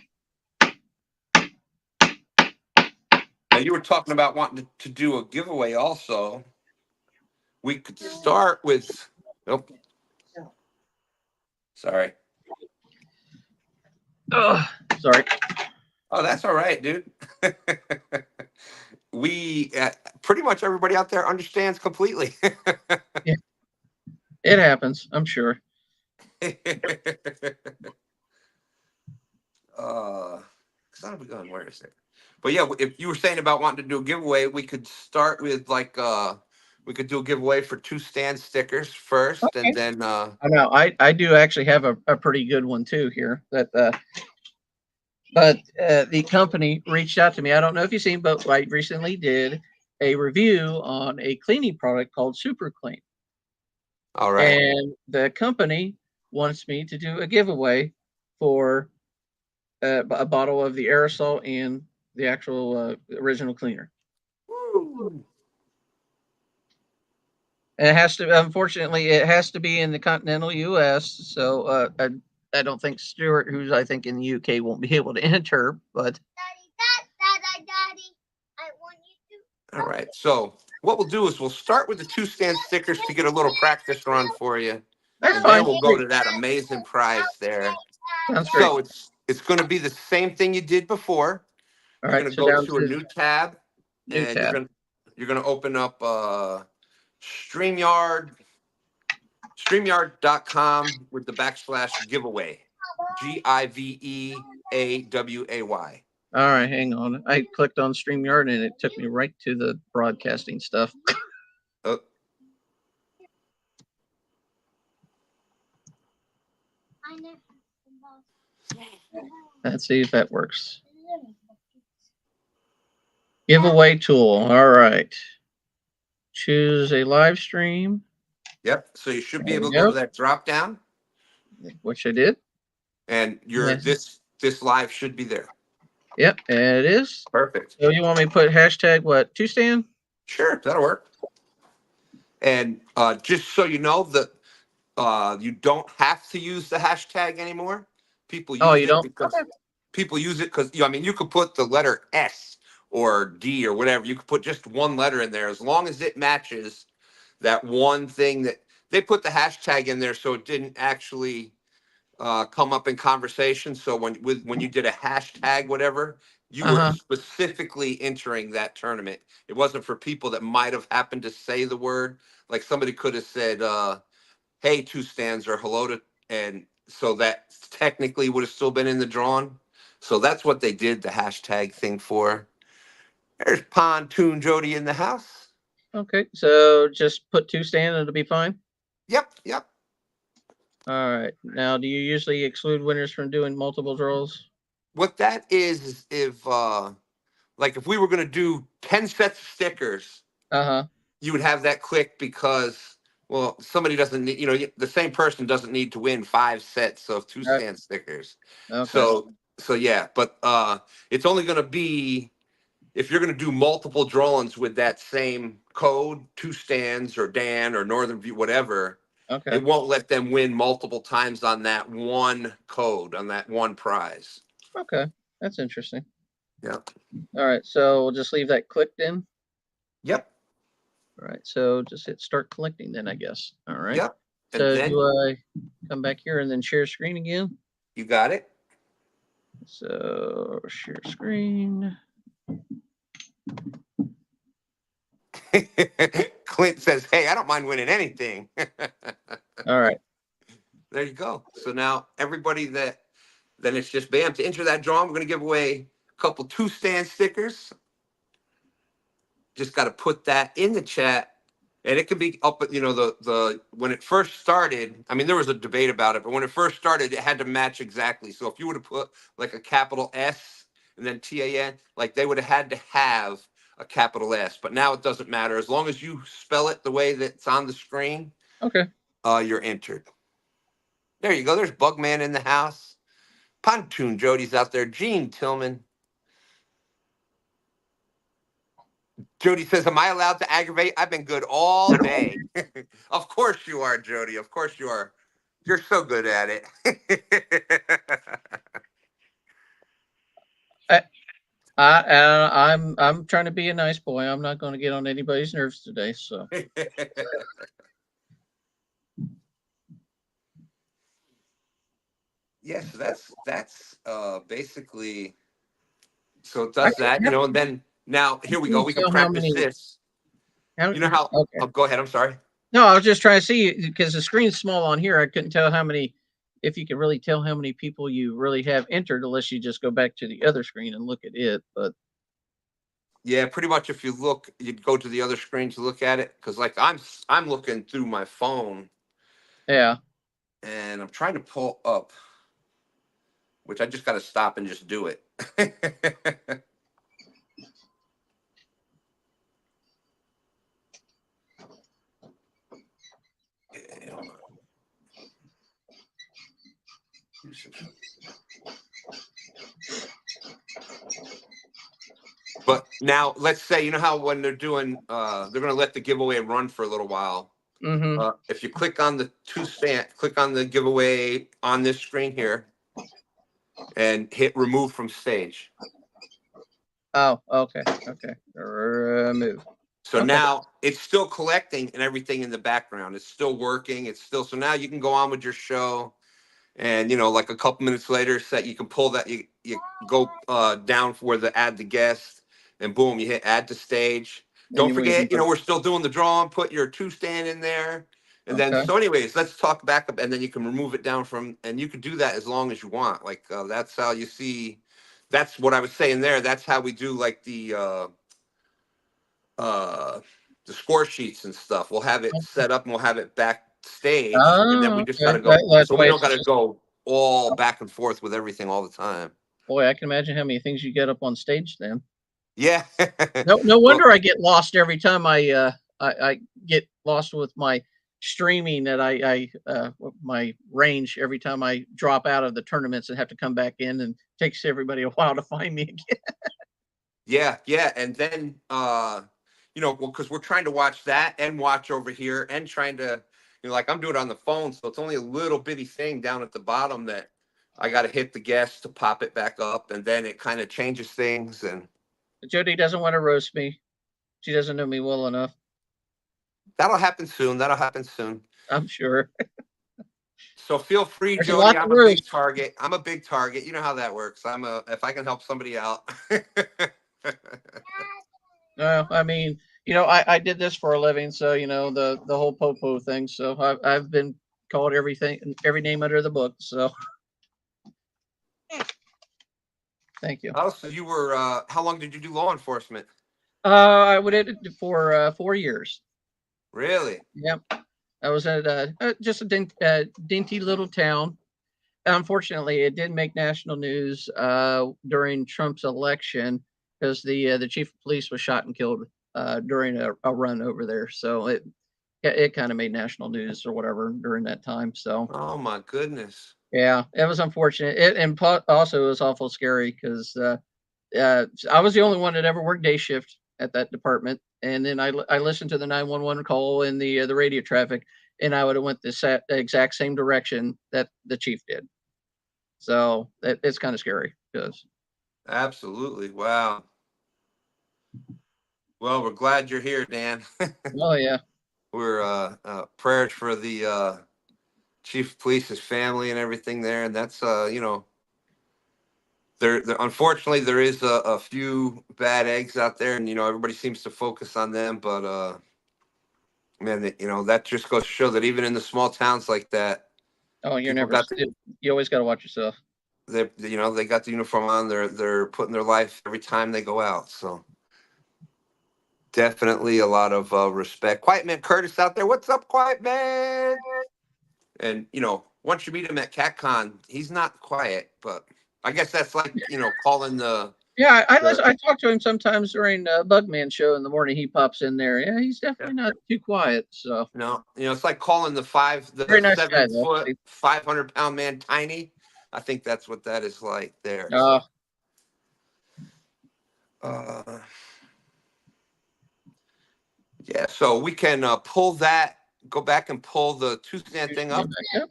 Now you were talking about wanting to do a giveaway also. We could start with. Oh, sorry. Oh, sorry. Oh, that's all right, dude. We pretty much everybody out there understands completely. It happens, I'm sure. Son of a gun, where is it? But yeah, if you were saying about wanting to do a giveaway, we could start with we could do a giveaway for 2 stand stickers first, Okay. and then I know I do actually have a pretty good one too here. That but the company reached out to me. I don't know if you've seen, but I recently did a review on a cleaning product called Super Clean. all right. And the company wants me to do a giveaway for a bottle of the aerosol and the actual original cleaner. Woo. And it has to, unfortunately, it has to be in the continental U.S. So I don't think Stuart, who's I think in the UK, won't be able to enter. But Daddy, I want you to. All right. So what we'll do is we'll start with the 2 stand stickers to get a little practice run for you, that's and fine. then we'll go to that amazing prize there. Sounds great. So it's going to be the same thing you did before. All You're right. going to So go down to a new tab, new and tab. you're going to open up Streamyard, streamyard.com with the / giveaway, GIVEAWAY. All right, hang on. I clicked on StreamYard and it took me right to the broadcasting stuff. Oh, Let's see if that works. Giveaway tool. All right. Choose a live stream, yep. So you should be There able we to go go. to that drop down, which I did. and Yes. this live should be there. Yep, and it is. Perfect. So you want me to put hashtag what? 2 stand? Sure, that'll work. And just so you know that you don't have to use the hashtag anymore. People use Oh, you it don't? because Okay. people use it because you could put the letter S or D or whatever. You could put just one letter in there as long as it matches that one thing that they put the hashtag in there, so it didn't actually come up in conversation. So when you did a hashtag whatever, you were Uh-huh. specifically entering that tournament. It wasn't for people that might have happened to say the word. Like somebody could have said, "Hey, 2 stands," or "Hello to," and so that technically would have still been in the drawing. So that's what they did the hashtag thing for. There's Pontoon Jody in the house. Okay. So just put 2 stand and it'll be fine. Yep. All right. Now, do you usually exclude winners from doing multiple draws? What that is if like if we were going to do 10 sets of stickers, Uh-huh. you would have that click because, well, somebody doesn't need, the same person doesn't need to win 5 sets of 2 Right. stand stickers. Okay. So yeah, but it's only going to be if you're going to do multiple drawings with that same code, 2 stands or Dan or Northern View, whatever, Okay. it won't let them win multiple times on that one code, on that one prize. Okay. That's interesting. Yep. All right, so we'll just leave that clicked in. Yep. All right, so just hit start collecting then, I guess. All right. Yep. And So then do I come back here and then share screen again? you got it. So share screen. Clint says, "Hey, I don't mind winning anything." All right. There you go. So now everybody then it's just bam to enter that drawing. We're gonna give away a couple 2-stand stickers. Just got to put that in the chat, and it could be up. The when it first started, I mean, there was a debate about it, but when it first started, it had to match exactly. So if you would have put like a capital S and then TAN, like they would have had to have a capital S. But now it doesn't matter as long as you spell it the way that's on the screen. Okay. You're entered. There you go. There's Bugman in the house. Pontoon Jody's out there. Gene Tillman. Jody says, "Am I allowed to aggravate? I've been good all day." Of course you are, Jody. Of course you are. You're so good at it. I'm trying to be a nice boy. I'm not going to get on anybody's nerves today. So yes, that's basically. So it does that, and then now here we go. We can tell how practice many- this. You know how? Okay. Oh, go ahead. I'm sorry. No, I was just trying to see because the screen's small on here. I couldn't tell how many, if you can really tell how many people you really have entered, unless you just go back to the other screen and look at it. But yeah, pretty much. If you look, you'd go to the other screen to look at it because, like, I'm looking through my phone. Yeah. And I'm trying to pull up, which I just got to stop and just do it. But now let's say, you know how when they're doing, they're going to let the giveaway run for a little while. Mm-hmm. If you click on the click on the giveaway on this screen here and hit remove from stage. Oh, okay. Okay. Remove. So Okay. now it's still collecting and everything in the background. It's still working. It's still, so now you can go on with your show. And, like a couple minutes later, you can pull that, you go down for the add the guest, and boom, you hit add to stage. Don't forget, we're still doing the drawing, put your 2-stand in there. And then, Okay. so anyways, let's talk back up, and then you can remove it down and you can do that as long as you want. Like, that's how you see, that's what I was saying there. That's how we do like the score sheets and stuff. We'll have it set up and we'll have it backstage, and then we just got to go. So we don't got to go all back and forth with everything all the time. Boy, I can imagine how many things you get up on stage then. Yeah. No wonder I get lost every time I get lost with my streaming that my range every time I drop out of the tournaments and have to come back in, and takes everybody a while to find me again. Yeah. And then, because we're trying to watch that and watch over here and trying to, like I'm doing it on the phone. So it's only a little bitty thing down at the bottom that I got to hit the guest to pop it back up. And then it kind of changes things. And Jody doesn't want to roast me. She doesn't know me well enough. that'll happen soon. I'm sure. So feel free, There's Jody. I'm a big roast. target. You know how that works. If I can help somebody out. No, I mean, I did this for a living, so the whole popo thing. So I've been called every name under the book. So thank you. Oh, so you were, how long did you do law enforcement? I would it for 4 years. Really? Yep. I was at just a dinky little town. Unfortunately, it did make national news during Trump's election because the chief of police was shot and killed during a run over there. So it kind of made national news or whatever during that time. So Oh my goodness. yeah, it was unfortunate. Also it was awful scary because I was the only one that ever worked day shift at that department, and then I listened to the 911 call in the radio traffic, and I would have went the exact same direction that the chief did. So it's kind of scary because Absolutely. Wow. Well, we're glad you're here, Dan. Oh yeah. We're prayers for the chief of police's family and everything there, and that's you know, there unfortunately there is a few bad eggs out there, and you know everybody seems to focus on them, but man, you know that just goes to show that even in the small towns like that, Oh, you're people never. got You always got to watch yourself. they you know they got the uniform on. They're putting their life every time they go out. So definitely a lot of respect. Quiet Man Curtis out there. What's up, Quiet Man? And you know, once you meet him at CatCon, he's not quiet, but I guess that's like you know calling the Yeah, I the listen. I talk to him sometimes during Bugman show in the morning. He pops in there. Yeah, he's yeah. definitely not too quiet. So You know, it's like calling the very nice guy 7 though. foot, 500 pound man tiny. I think that's what that is like there. Uh, So, uh, yeah, so we can pull that, go back and pull the 2-stand thing up. Yep.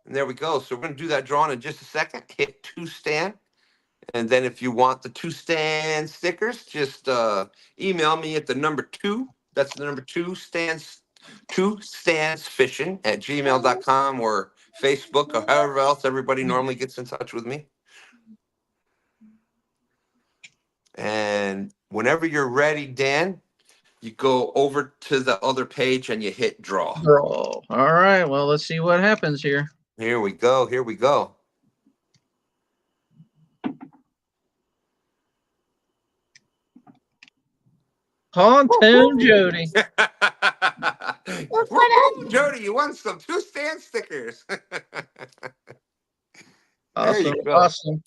And there we go. So we're going to do that drawing in just a second. Hit 2-stand. And then if you want the 2-stand stickers, just email me at the number 2. That's the number 2standsfishing@gmail.com or Facebook or however else everybody normally gets in touch with me. And whenever you're ready, Dan, you go over to the other page and you hit draw. Draw. All right. Well, let's see what happens here. Here we go. Here we go. Pontoon Jody. Woo-hoo, Jody, you won some 2-stand stickers. There you Awesome. go. Awesome.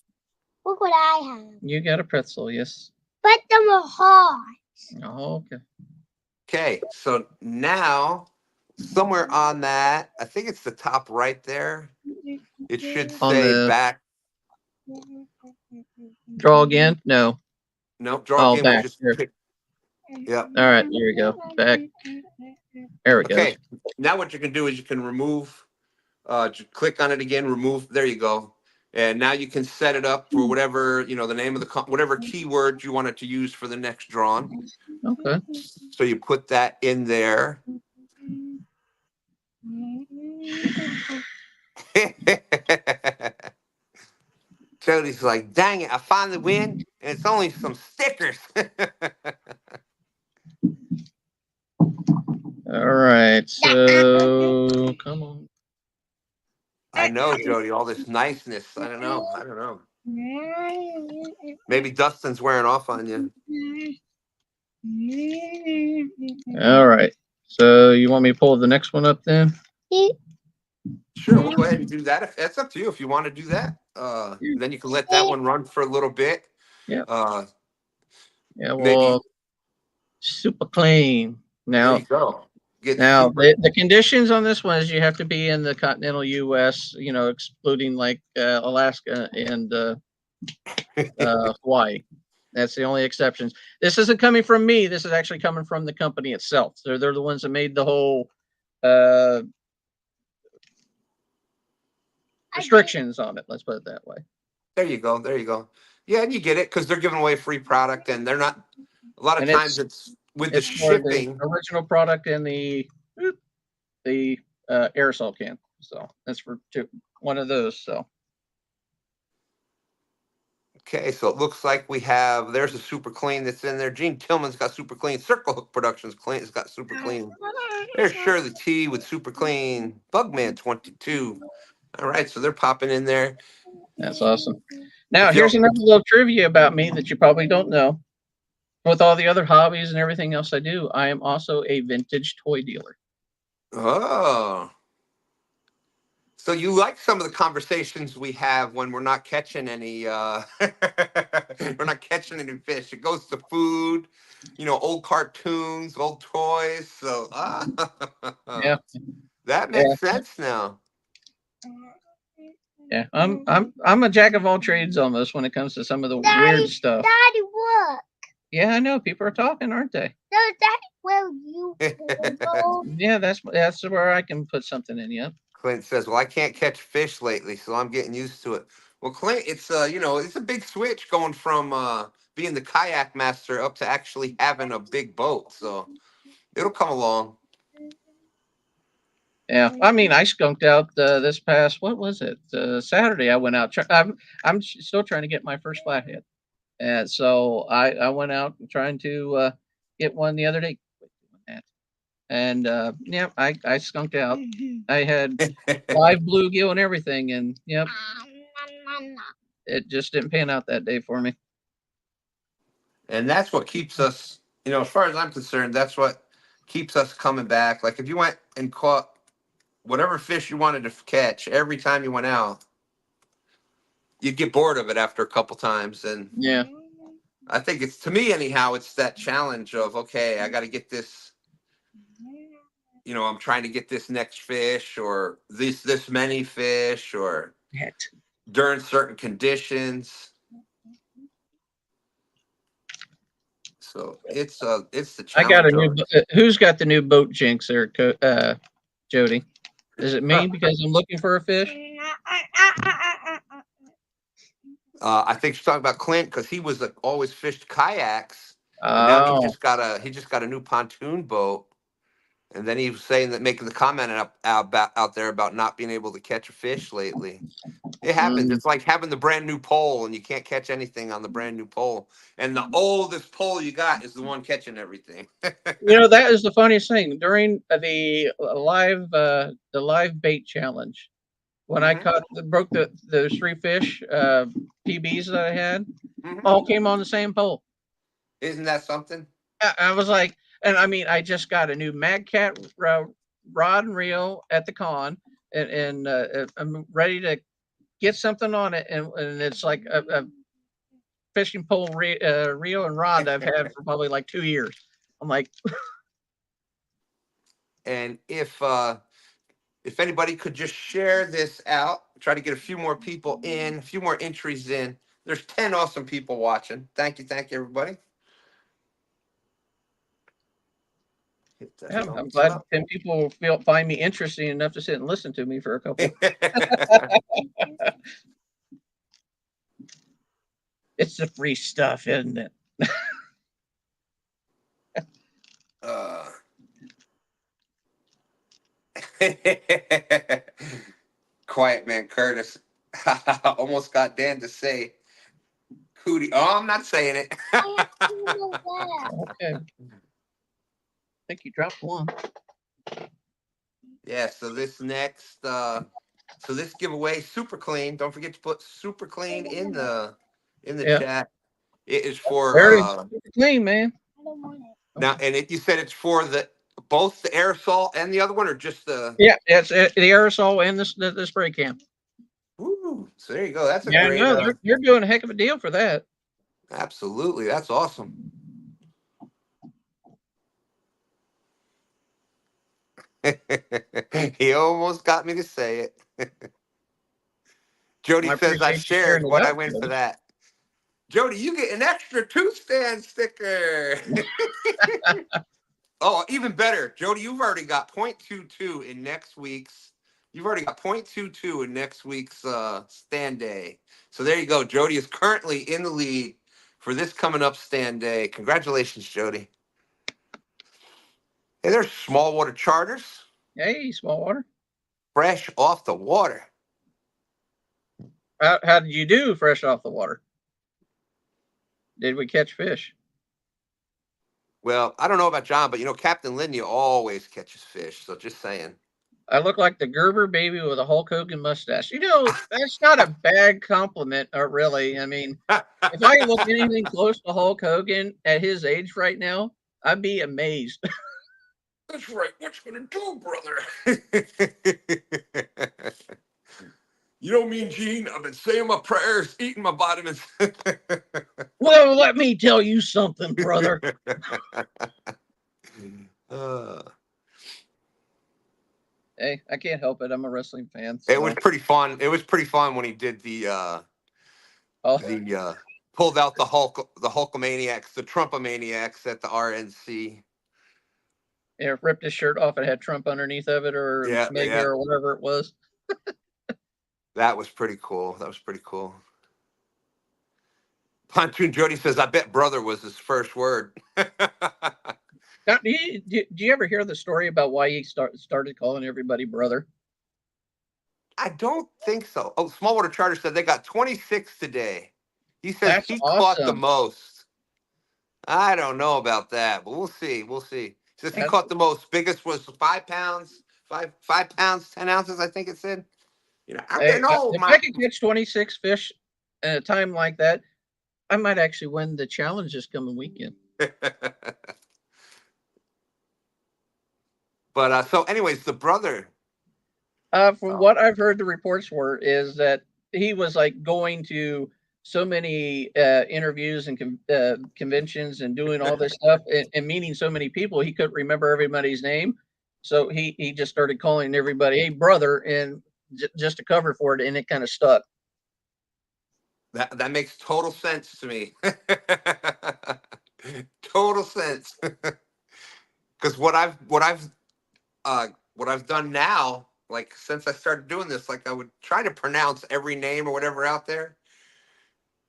Look what I have. You got a pretzel, yes. But them are hard. Oh, okay. Okay, so now somewhere on that, I think it's the top right there. It should On say the- back. Draw again? No. Nope, draw Oh, again. We'll back just here. pick. Yep. All right. Here we go. Back. There it Okay. goes. Now what you can do is you can remove. Just click on it again. Remove. There you go. And now you can set it up for whatever you know the name of the whatever keyword you want it to use for the next drawing. Okay. So you put that in there. Jody's like, dang it, I finally win, and it's only some stickers. All right. So come on. I know, Jody, all this niceness. I don't know. Maybe Dustin's wearing off on you. All right. So you want me to pull the next one up then? Sure, we'll go ahead and do that. If that's up to you, if you want to do that, then you can let that one run for a little bit. Yeah. Yeah. Maybe- Well, super clean. There Now, you go. now the conditions on this one is you have to be in the continental U.S. You know, excluding like Alaska and Hawaii. That's the only exceptions. This isn't coming from me. This is actually coming from the company itself. They're the ones that made the whole restrictions on it. Let's put it that way. There you go. There you go. Yeah, and you get it because they're giving away free product, and they're not. A lot of And times, it's with the It's for shipping. the original product and the aerosol can. So that's for one of those. So Okay, so it looks like we have. There's a super clean that's in there. Gene Tillman's got super clean. Circle Hook Productions clean. It's got super clean. There's Shirley T with super clean. Bugman 22. All right, so they're popping in there. that's awesome. Now here's another little trivia about me that you probably don't know. With all the other hobbies and everything else I do, I am also a vintage toy dealer. Oh. So you like some of the conversations we have when we're not catching any we're not catching any fish. It goes to food, you know, old cartoons, old toys. So Yeah. That makes sense now. Yeah, I'm a jack of all trades almost when it comes to some of the Daddy, weird stuff. Daddy, look. Yeah, I know people are talking, aren't they? No, Daddy, well, you go. Yeah, that's where I can put something in. Yep. Clint says, well, I can't catch fish lately, so I'm getting used to it. Well, Clint, it's it's a big switch going from being the kayak master up to actually having a big boat. So it'll come along. Yeah, I mean, I skunked out this past what was it? Saturday. I went out. Still trying to get my first flathead, and so I went out trying to get one the other day. And yeah, I skunked out. I had live bluegill and everything, and yep, it just didn't pan out that day for me. And that's what keeps us, as far as I'm concerned, that's what keeps us coming back. Like if you went and caught whatever fish you wanted to catch every time you went out, you'd get bored of it after a couple times. And Yeah, I think it's, to me anyhow, it's that challenge of, okay, I got to get this, I'm trying to get this next fish or this many fish or during certain conditions. So it's the challenge. I got a new. Who's got the new boat jinx there, Jody? Is it me because I'm looking for a fish? I think she's talking about Clint because he was always fished kayaks, and now he just got a new pontoon boat. And then he was saying that, making the comment out there about not being able to catch a fish lately. It happens. It's like having the brand new pole and you can't catch anything on the brand new pole. And the oldest pole you got is the one catching everything. That is the funniest thing during the live bait challenge. When I broke those 3 fish PBs that I had, all came on the same pole. Isn't that something? I was like, and I mean, I just got a new Mad Cat rod and reel at the con, and I'm ready to get something on it, and it's like a fishing pole reel and rod that I've had for probably like 2 years. I'm like, and if anybody could just share this out, try to get a few more people in, a few more entries in. There's 10 awesome people watching. Thank you, everybody. yeah, I'm glad 10 people find me interesting enough to sit and listen to me for a couple. It's the free stuff, isn't it? Quiet man Curtis almost got Dan to say cootie. Oh, I'm not saying it. Okay. I think you dropped one. Yeah, so this next this giveaway, super clean. Don't forget to put super clean in the chat. It is for super clean, man. Now, and you said it's for both the aerosol and the other one, or just the? Yeah, it's the aerosol and the spray can. Ooh, so there you go. That's a great. No, you're doing a heck of a deal for that. Absolutely, that's awesome. He almost got me to say it. Jody says I shared what I win for that. Jody, you get an extra 2-stand sticker. Oh, even better, Jody, you've already got 0.22 in next week's. You've already got 0.22 in next week's stand day. So there you go. Jody is currently in the lead for this coming up stand day. Congratulations, Jody. Hey, there's Small Water Charters. Hey, Small Water. Fresh off the water. How did you do fresh off the water? Did we catch fish? Well, I don't know about John, but Captain Lindy always catches fish. So just saying. I look like the Gerber baby with a Hulk Hogan mustache. That's not a bad compliment, really. I mean, if I look anything close to Hulk Hogan at his age right now, I'd be amazed. That's right. What you gonna do, brother? You know me, Gene. I've been saying my prayers, eating my vitamins. Well, let me tell you something, brother. Hey, I can't help it. I'm a wrestling fan. So. It was pretty fun. It was pretty fun when he did pulled out the Hulkamaniacs, the Trumpamaniacs at the RNC. Yeah, ripped his shirt off and had Trump underneath of it, or Mega, or whatever it was. That was pretty cool. That was pretty cool. Pontoon Jody says, "I bet brother was his first word." Now, do you ever hear the story about why he started calling everybody brother? I don't think so. Oh, Smallwater Charter said they got 26 today. He says That's he caught the awesome. most. I don't know about that, but we'll see. We'll see. Says he That's, caught the most. Biggest was 5 pounds, 5 pounds, 10 ounces. I think it said. You know, I'm getting old. if I could catch 26 fish at a time like that, I might actually win the challenge this coming weekend. But so, anyways, the brother. From what I've heard, the reports were is that he was like going to so many interviews and conventions and doing all this stuff and meeting so many people, he couldn't remember everybody's name. So he just started calling everybody, "Hey, brother," and just to cover for it, and it kind of stuck. That makes total sense to me. Total sense. Because what I've done now, like since I started doing this, like I would try to pronounce every name or whatever out there.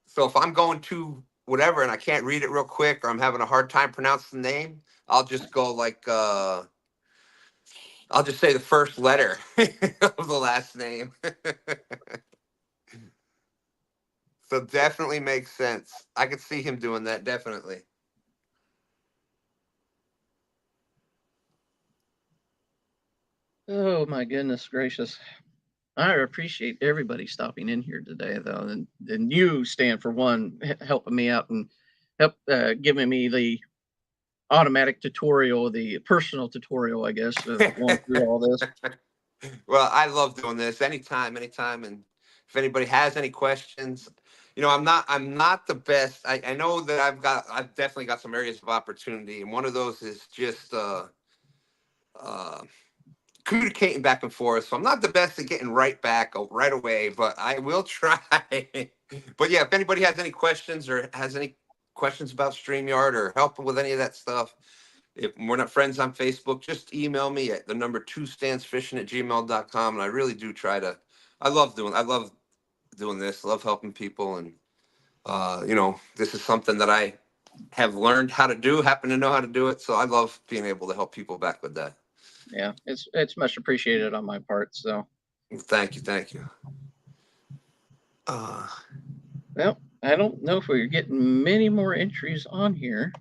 So if I'm going to whatever and I can't read it real quick or I'm having a hard time pronouncing the name, I'll just go like I'll just say the first letter of the last name. So definitely makes sense. I could see him doing that, definitely. Oh my goodness gracious. I appreciate everybody stopping in here today, though, and you, Stan, for one, helping me out and giving me the automatic tutorial, the personal tutorial, I guess, of going through all this. Well, I love doing this anytime, anytime. And if anybody has any questions, you know, I'm not the best. I know that I've definitely got some areas of opportunity. And one of those is just, uh, communicating back and forth. So I'm not the best at getting right back right away, but I will try. But yeah, if anybody has any questions or has any questions about StreamYard or help with any of that stuff, if we're not friends on Facebook, just email me at the number 2standsfishing@gmail.com. And I really do try to, I love doing this, love helping people. And, you know, this is something that I have learned how to do, happen to know how to do it. So I love being able to help people back with that. Yeah, it's much appreciated on my part. So, Thank you. Thank you. well, I don't know if we're getting many more entries on here.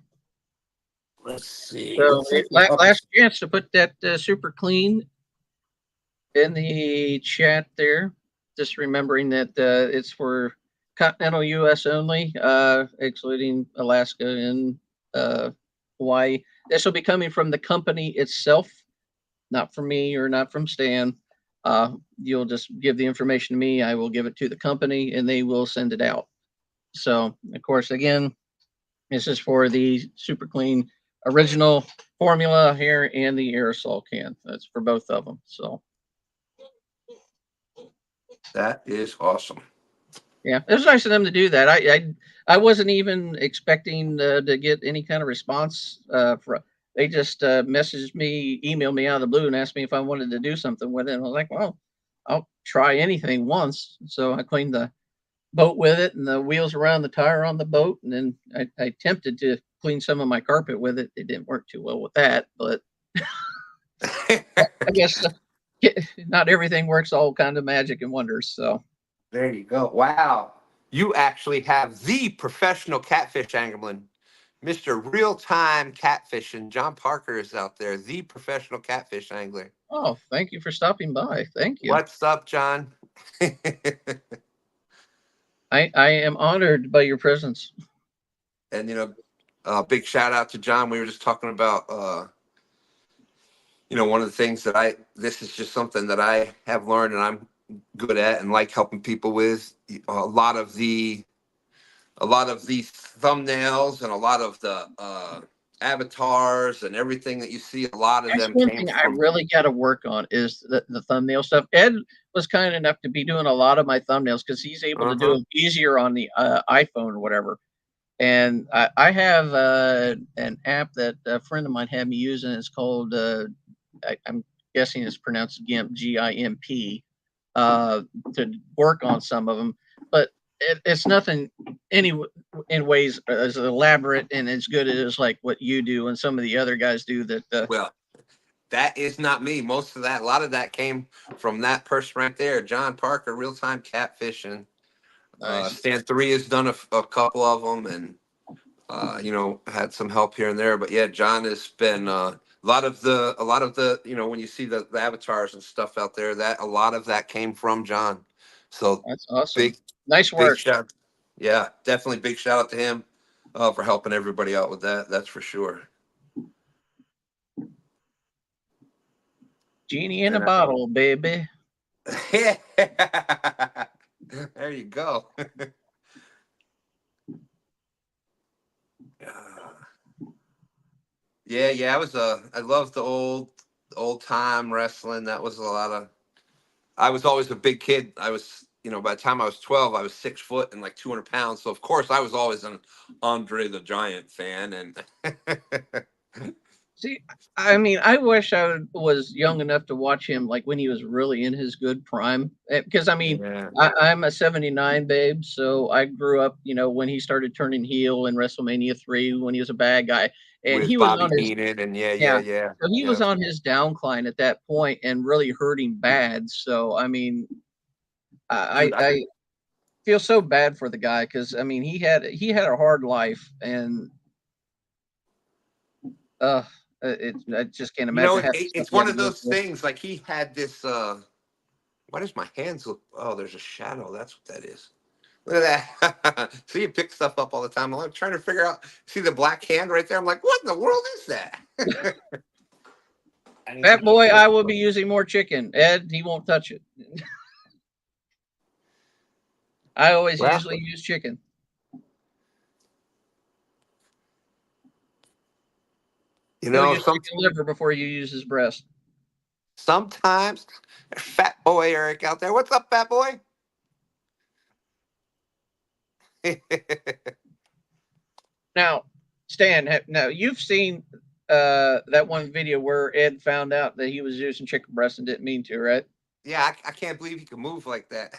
Let's see. So, last chance to put that super clean in the chat there. Just remembering that it's for continental U.S. only, excluding Alaska and Hawaii. This will be coming from the company itself, not from me or not from Stan. You'll just give the information to me. I will give it to the company, and they will send it out. So, of course, again, this is for the super clean original formula here and the aerosol can. That's for both of them. So, that is awesome. yeah, it was nice of them to do that. I wasn't even expecting to get any kind of response. They just messaged me, emailed me out of the blue, and asked me if I wanted to do something with it. And I was like, well, I'll try anything once. So I cleaned the boat with it and the wheels around the tire on the boat, and then I attempted to clean some of my carpet with it. It didn't work too well with that, but I guess not everything works all kind of magic and wonders. So. There you go. Wow. You actually have the professional catfish angler, Mr. Real-Time Catfishing. John Parker is out there, the professional catfish angler. Oh, thank you for stopping by. Thank you. What's up, John? I am honored by your presence. And, you know, big shout out to John. We were just talking about, you know, one of the things that this is just something that I have learned and I'm good at and like helping people with. A lot of these thumbnails and a lot of the avatars and everything that you see, a lot of That's them one came thing I from. really got to work on is the thumbnail stuff. Ed was kind enough to be doing a lot of my thumbnails because he's able to do it easier on the iPhone or whatever. And I have an app that a friend of mine had me using. It's called, I'm guessing it's pronounced GIMP, GIMP. to work on some of them, but it's nothing in ways as elaborate and as good as like what you do and some of the other guys do. That Well, that is not me. Most of that, a lot of that came from that person right there, John Parker, Real Time Catfishing. nice. Stan 3 has done a couple of them, and had some help here and there. But yeah, John has been a lot of the when you see the avatars and stuff out there, that a lot of that came from John. So That's awesome. big Nice big work. shout, yeah, definitely big shout out to him for helping everybody out with that. That's for sure. Genie in a And bottle, baby. there you go. Yeah. I love the old time wrestling. That was a lot of. I was always a big kid. I was, by the time I was 12, I was 6 foot and like 200 pounds. So of course I was always an Andre the Giant fan. And See, I mean, I wish was young enough to watch him like when he was really in his good prime. Because I mean, yeah, I'm a '79 babe, so I grew up, when he started turning heel in WrestleMania 3 when he was a bad guy, and with he was Bobby on his Heenan and yeah, yeah. yeah, So he was yeah. on his downcline at that point and really hurting bad. So I mean, Dude, I feel so bad for the guy because I mean he had a hard life and uh I just can't imagine half the stuff it's he had one to of go those through. things. Like he had this. Why does my hands look? Oh, there's a shadow. That's what that is. Look at that. See, you pick stuff up all the time. I'm trying to figure out. See the black hand right there? I'm like, what in the world is that? I need Fat to boy, keep I it. will be using more chicken. Ed, he won't touch it. I always Well, usually use chicken. He'll use some chicken liver before you use his breast. sometimes fat boy Eric out there. What's up, fat boy? Now, Stan, now you've seen that one video where Ed found out that he was using chicken breast and didn't mean to, right? Yeah, I can't believe he can move like that.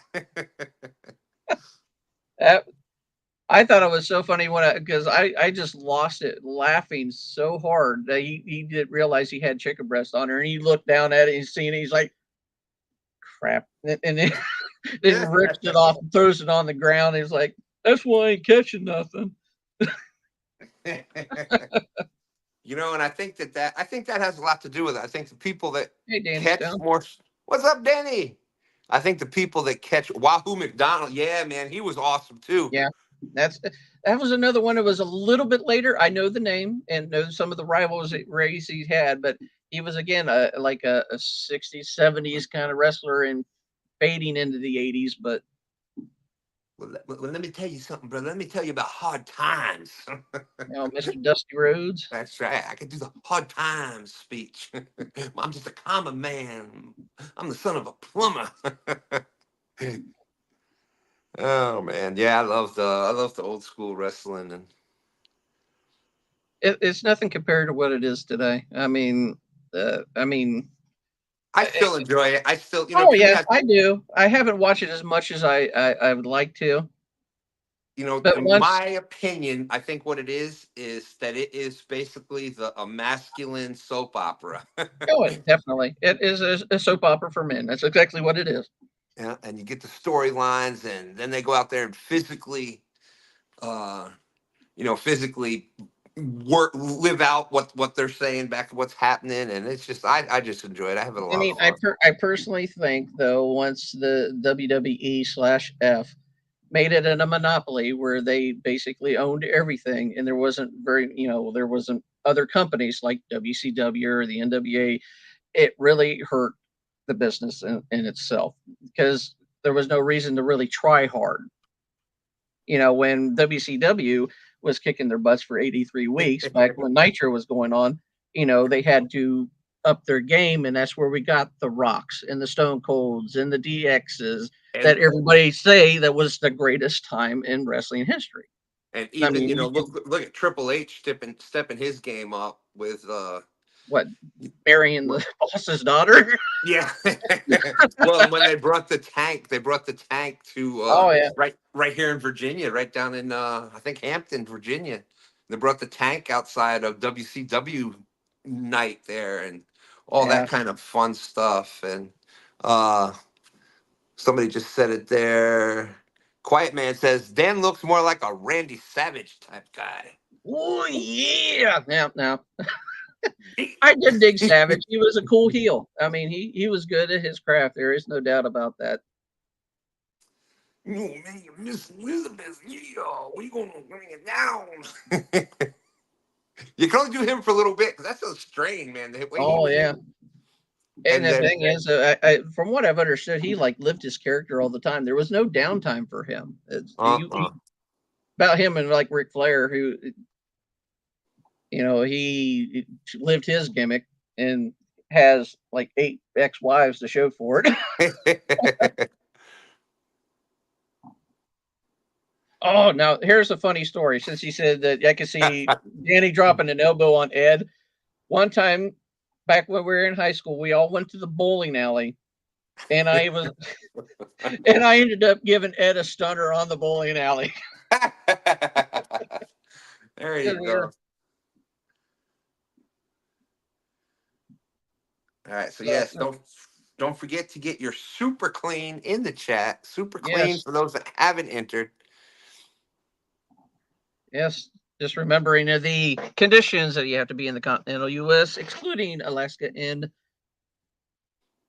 That I thought it was so funny because I just lost it laughing so hard that he didn't realize he had chicken breast on her, and he looked down at it and he's seeing it, he's like, crap, and then, then rips it off and throws it on the ground. He's like, that's why I ain't catching nothing. And I think that has a lot to do with it. I think the people that Hey, Danny catch Stone. more. What's up, Danny? I think the people that catch Wahoo McDonald. Yeah, man, he was awesome too. Yeah, that was another one that was a little bit later. I know the name and know some of the rivalries he had, but he was again like a 60s, 70s kind of wrestler and fading into the 80s. But Well, let me tell you something, brother. Let me tell you about hard times. Mr. Dusty Rhodes. That's right. I can do the hard times speech. I'm just a common man. I'm the son of a plumber. Oh man, yeah, I love the old school wrestling, and It's nothing compared to what it is today. I mean, I still enjoy it. I still, oh to me, yes, I do. I haven't watched it as much as I would like to. But in once, my opinion, I think what it is that it is basically a masculine soap opera. definitely, it is a soap opera for men. That's exactly what it is. Yeah, and you get the storylines, and then they go out there and physically, physically live out what they're saying back to what's happening, and it's just I just enjoy it. I have a I lot mean, of fun. I personally think though, once the WWE/F made it in a monopoly where they basically owned everything, and there wasn't there wasn't other companies like WCW or the NWA, it really hurt the business in itself because there was no reason to really try hard. When WCW was kicking their butts for 83 weeks back when Nitro was going on, they had to up their game, and that's where we got the Rocks and the Stone Colds and the DXs And that everybody say that was the greatest time in wrestling history. and I even mean, look at Triple H stepping his game up with what, marrying the boss's daughter. Yeah. Well, when they brought the tank to Oh yeah, right here in Virginia, right down in I think Hampton, Virginia. They brought the tank outside of WCW night there and all yeah. that kind of fun stuff. And uh somebody just said it there. Quiet Man says Dan looks more like a Randy Savage type guy. Oh yeah. Now, I did dig Savage. He was a cool heel. I mean, he was good at his craft. There is no doubt about that. Oh man, Miss Elizabeth, yeah, we gonna bring it down. You can only do him for a little bit because that's a strain, man. The way he Oh was yeah. And and the then thing is, from what I've understood, he like lived his character all the time. There was no downtime for him. About him and like Ric Flair, who, he lived his gimmick and has like 8 ex-wives to show for it. Oh, now here's a funny story. Since he said that I could see Danny dropping an elbow on Ed. One time back when we were in high school, we all went to the bowling alley, and I ended up giving Ed a stunner on the bowling alley. There you go. All right, so yes, don't forget to get your super clean in the chat. Super clean Yes. for those that haven't entered. Yes, just remembering the conditions that you have to be in the continental U.S., excluding Alaska and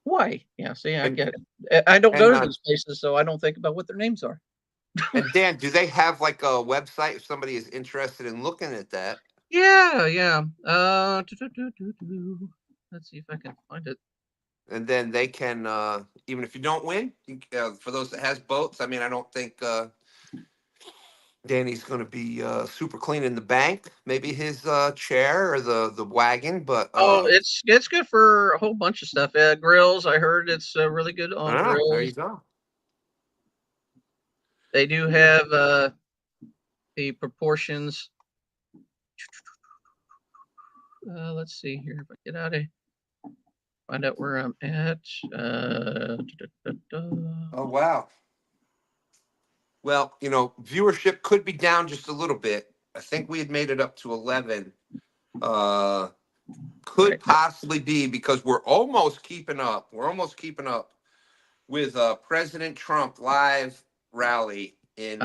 Hawaii. Yeah, see, I get it. I don't go to these places, so I don't think about what their names are. And Dan, do they have like a website if somebody is interested in looking at that? Yeah. Let's see if I can find it. And then they can, even if you don't win, for those that has boats. I mean, I don't think Danny's going to be super clean in the bank. Maybe his chair or the wagon, but it's good for a whole bunch of stuff. Grills, I heard it's really good on grills. There you go. They do have the proportions. Let's see here if I get out of find out where I'm at. Oh wow. Well, viewership could be down just a little bit. I think we had made it up to 11. Could possibly be because we're almost keeping up. We're almost keeping up with President Trump live rally in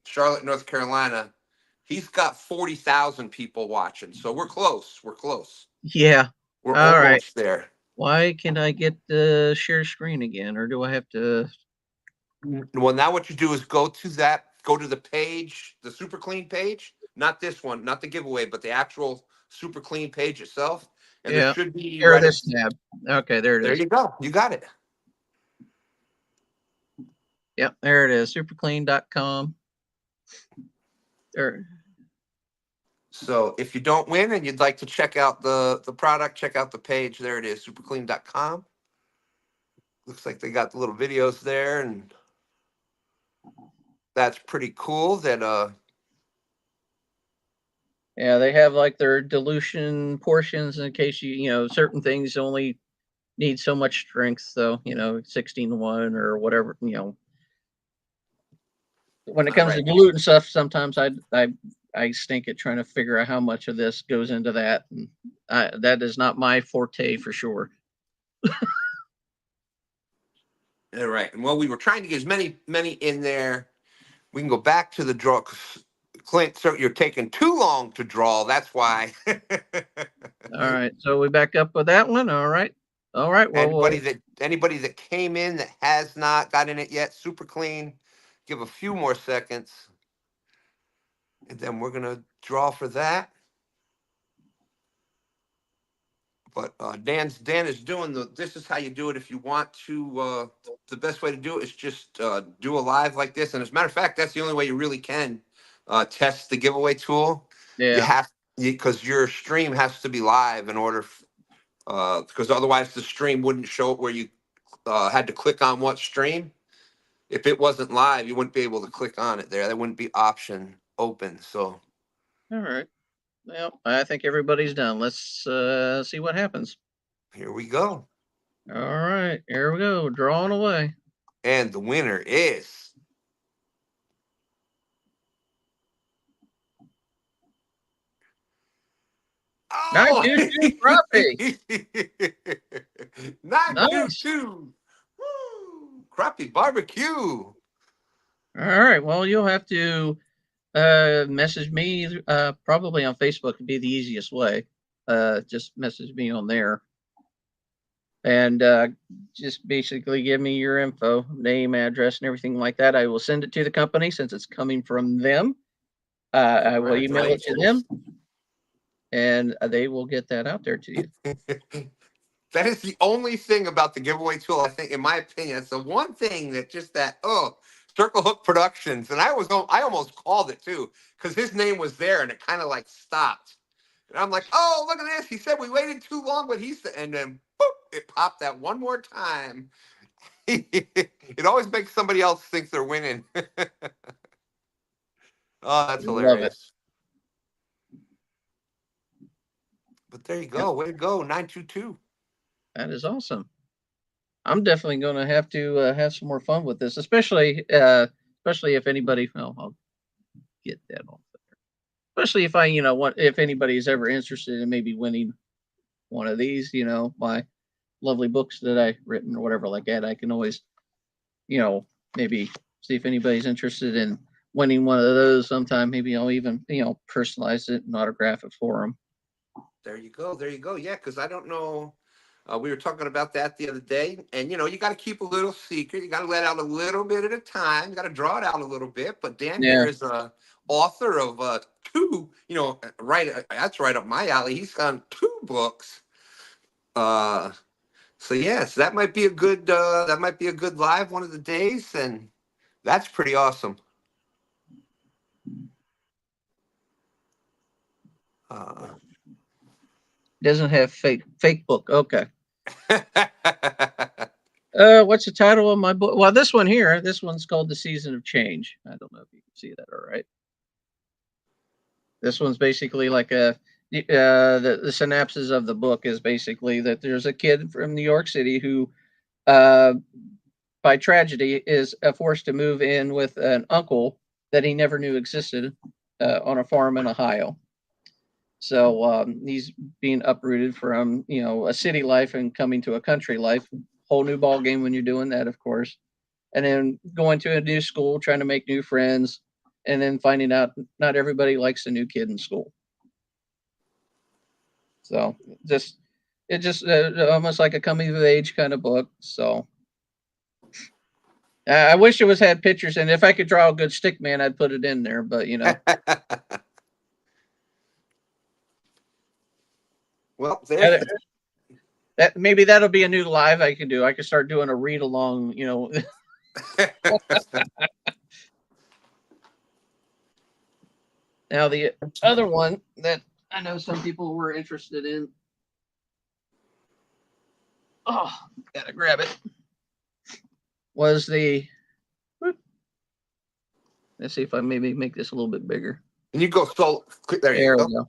Charlotte, North Carolina. He's got 40,000 people watching, so we're close. We're close. Yeah, we're almost there. Why can't I get the share screen again, or do I have to? Well, now what you do is go to the page, the super clean page, not this one, not the giveaway, but the actual super clean page itself. And there should be this tab. Okay, there it is. There you go. You got it. Yep, there it is. Superclean.com. There. So if you don't win and you'd like to check out the product, check out the page. There it is, superclean.com. Looks like they got the little videos there, and that's pretty cool that yeah, they have like their dilution portions in case certain things only need so much strength, so 16:1 or whatever. When it comes to diluting stuff, sometimes I stink at trying to figure out how much of this goes into that, and that is not my forte for sure. All right. And we were trying to get as many in there. We can go back to the draw. Clint, so you're taking too long to draw. That's why. All right. So we back up with that one. All right. Well, anybody that came in that has not got in it yet, super clean. Give a few more seconds, and then we're gonna draw for that. But Dan is doing this is how you do it if you want to. The best way to do it is just do a live like this. And as a matter of fact, that's the only way you really can test the giveaway tool. Yeah. You have because your stream has to be live in order, because otherwise the stream wouldn't show it where you had to click on what stream. If it wasn't live, you wouldn't be able to click on it there. There wouldn't be option open. So. All right. Well, I think everybody's done. Let's see what happens. Here we go. All right, here we go. Drawing away. And the winner is oh 922 Crappie. 922. Woo! Crappie barbecue. All right. Well, you'll have to message me probably on Facebook would be the easiest way. Just message me on there. And just basically give me your info, name, address, and everything like that. I will send it to the company since it's coming from them. I will email it to them, and they will get that out there to you. That is the only thing about the giveaway tool, I think, in my opinion. It's the one thing that just that, Circle Hook Productions. And I almost called it too, because his name was there and it kind of like stopped. And I'm like, oh, look at this. He said we waited too long, but he said, and then boop, it popped that one more time. It always makes somebody else think they're winning. Oh, that's hilarious. But there you go. Way to go, 922. That is awesome. I'm definitely going to have some more fun with this, especially if anybody. Well, I'll get that off there. Especially if if anybody's ever interested in maybe winning one of these, my lovely books that I've written or whatever like that, I can always, maybe see if anybody's interested in winning one of those sometime. Maybe I'll even, personalize it and autograph it for them. There you go. There you go. Yeah, because I don't know. We were talking about that the other day, and you got to keep a little secret. You got to let out a little bit at a time. You got to draw it out a little bit. But Dan here is a author of 2. That's right up my alley. He's done 2 books. So yes, that might be a good live one of the days, and that's pretty awesome. Doesn't have fake book. Okay. What's the title of my book? Well, this one's called The Season of Change. I don't know if you can see that all right. This one's basically like the synopsis of the book is basically that there's a kid from New York City who, by tragedy, is forced to move in with an uncle that he never knew existed on a farm in Ohio. So he's being uprooted from, a city life and coming to a country life. Whole new ball game when you're doing that, of course. And then going to a new school, trying to make new friends, and then finding out not everybody likes a new kid in school. So it just almost like a coming of age kind of book. So I wish it had pictures, and if I could draw a good stick man, I'd put it in there. But Well, maybe that'll be a new live I can do. I could start doing a read along, Now the other one that I know some people were interested in. Oh, gotta grab it. Was the let's see if I maybe make this a little bit bigger. And you go so there you go.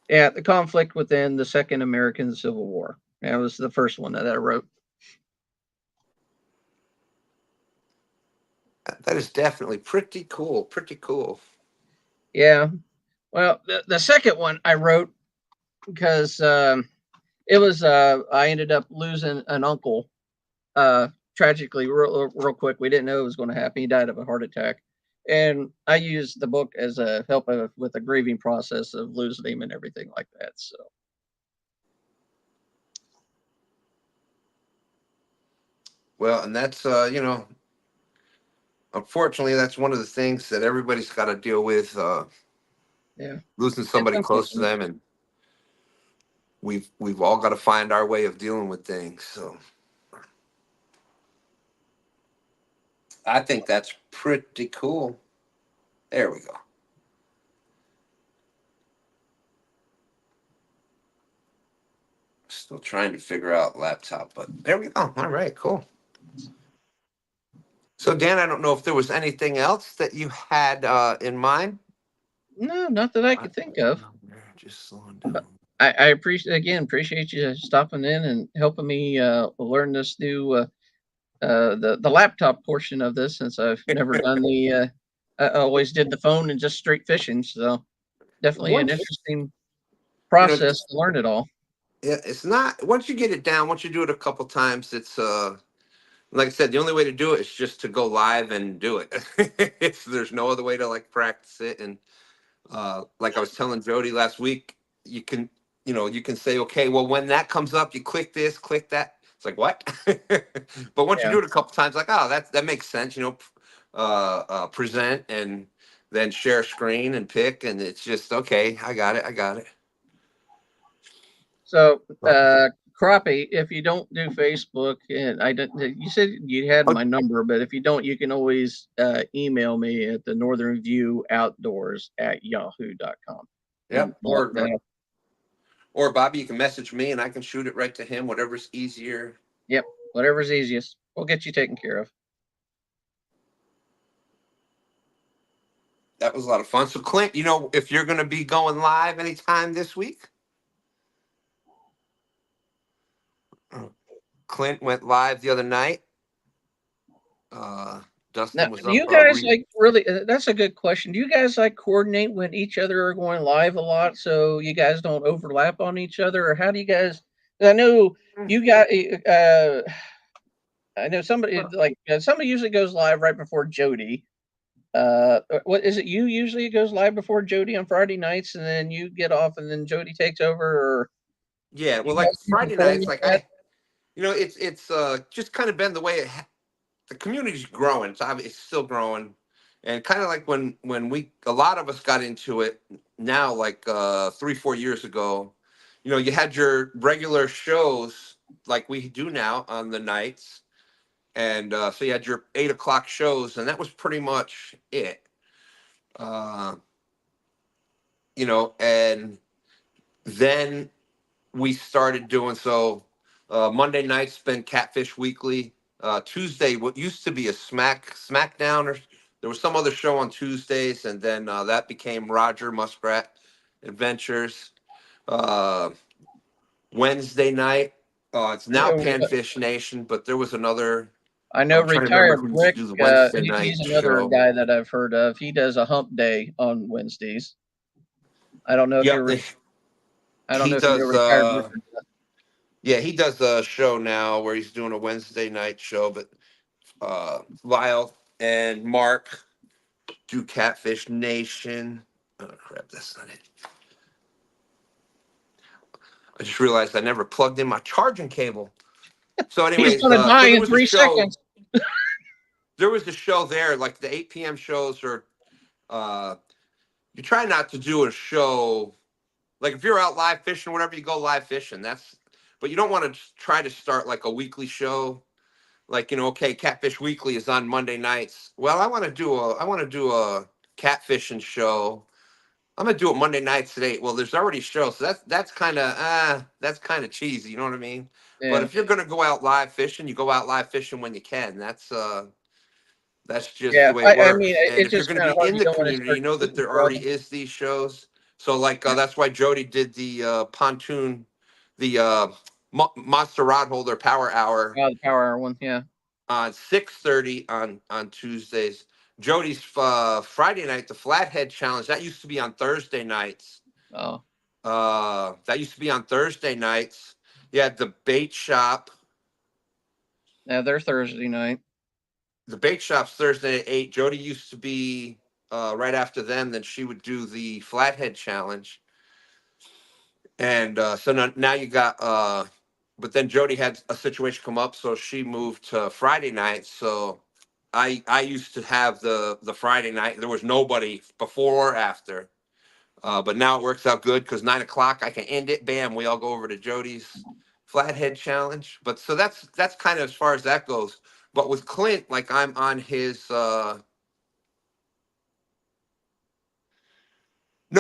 Yeah, the conflict within the Second American Civil War. That was the first one that I wrote. That is definitely pretty cool. Pretty cool. Yeah. Well, the second one I wrote because it was I ended up losing an uncle tragically real quick. We didn't know it was going to happen. He died of a heart attack. And I used the book as a help with the grieving process of losing him and everything like that. So, well, and that's unfortunately, that's one of the things that everybody's got to deal with. Losing somebody close to them, and we've all got to find our way of dealing with things. So, I think that's pretty cool. There we go. Still trying to figure out laptop, but there we go. All right, cool. So, Dan, I don't know if there was anything else that you had in mind. No, not that I could think of. Just slowing down. I appreciate you stopping in and helping me learn this new the laptop portion of this, since I've never done the I always did the phone and just straight fishing. So definitely an Once interesting you know, process to learn it all. it's not once you get it down. Once you do it a couple times, it's like I said, the only way to do it is just to go live and do it. There's no other way to like practice it. And like I was telling Jody last week, you can you can say, okay, well, when that comes up, you click this, click that. It's like, what? But once you Yeah. do it a couple times, like, oh, that makes sense. Present and then share screen and pick, and it's just okay. I got it. So Crappie, if you don't do Facebook, and I didn't, you said you had my number, but if you don't, you can always email me at the Northern View Outdoors at yahoo.com. Yep. That'll- Or Bobby, you can message me and I can shoot it right to him, whatever's easier. Yep, whatever's easiest. We'll get you taken care of. That was a lot of fun. So Clint, if you're going to be going live anytime this week? Clint went live the other night. Dustin Now, was do up. you guys like really? That's a good question. Do you guys like coordinate when each other are going live a lot, so you guys don't overlap on each other, or how do you guys? 'Cause I know you got. I know somebody usually goes live right before Jody. What is it? You usually goes live before Jody on Friday nights, and then you get off, and then Jody takes over. Or Yeah, you well, like guys usually Friday nights, coordinate like that? it's just kind of been the way the community's growing. It's still growing, and kind of like when a lot of us got into it now, like 3-4 years ago. You had your regular shows like we do now on the nights, and so you had your 8 o'clock shows, and that was pretty much it. Uh, and then we started doing so. Monday night's been Catfish Weekly. Tuesday, what used to be a SmackDown, or there was some other show on Tuesdays, and then that became Roger Muskrat Adventures. Wednesday night, it's now Panfish Nation, but there was another. I know I'm trying to remember retired who used to Rick. do the Wednesday He's night another show. guy that I've heard of. He does a hump day on Wednesdays. I don't know if Yep, you're. I don't he know if you know does. retired Rick. Yeah, he does a show now where he's doing a Wednesday night show, but Lyle and Mark do Catfish Nation. Oh crap, that's not it. I just realized I never plugged in my charging cable. So, He's anyways, gonna die so there in was a 3 show. seconds. There was a show there, like the 8 p.m. shows, or you try not to do a show like if you're out live fishing or whatever, you go live fishing. But you don't want to try to start like a weekly show. Like, okay, Catfish Weekly is on Monday nights. Well, I want to do a catfishing show. I'm gonna do it Monday nights at 8. Well, there's already shows, so that's kind of cheesy. You know what I mean? But Yeah. if you're gonna go out live fishing, you go out live fishing when you can. That's just the Yeah. way it I mean, works. And it's if you're just going to kind be of hard. in You the don't want to community, start you know that shooting there already trouble. is these shows. So like that's why Jody did the pontoon, the monster rod holder power hour Oh, the power hour one. Yeah. on 6:30 on Tuesdays. Jody's Friday night, the Flathead Challenge, that used to be on Thursday nights. Oh. That used to be on Thursday nights. You had the bait shop. Yeah, they're Thursday night. The bake shop's Thursday at 8. Jody used to be right after them. Then she would do the Flathead Challenge. And so now you got, but then Jody had a situation come up, so she moved to Friday night. So I used to have the Friday night. There was nobody before or after. But now it works out good because 9 o'clock I can end it. Bam, we all go over to Jody's Flathead Challenge. But so that's kind of as far as that goes. But with Clint, like I'm on his. No,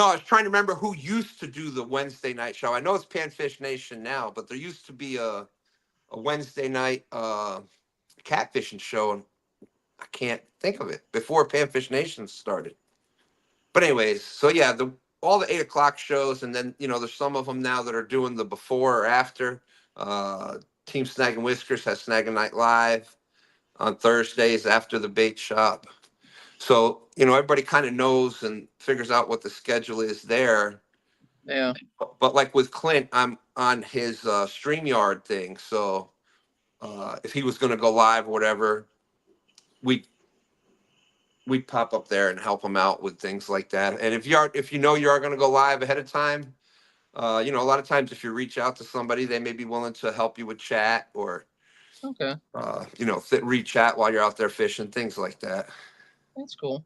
I was trying to remember who used to do the Wednesday night show. I know it's Panfish Nation now, but there used to be a Wednesday night catfishing show, and I can't think of it before Panfish Nation started. But anyways, so yeah, all the 8 o'clock shows, and then there's some of them now that are doing the before or after. Team Snag and Whiskers has Snag and Night Live on Thursdays after the bait shop. So everybody kind of knows and figures out what the schedule is there. Yeah. But like with Clint, I'm on his Streamyard thing. So if he was going to go live or whatever, we'd pop up there and help him out with things like that. And if you are going to go live ahead of time, a lot of times if you reach out to somebody, they may be willing to help you with chat or Okay. re-chat while you're out there fishing, things like that. That's cool.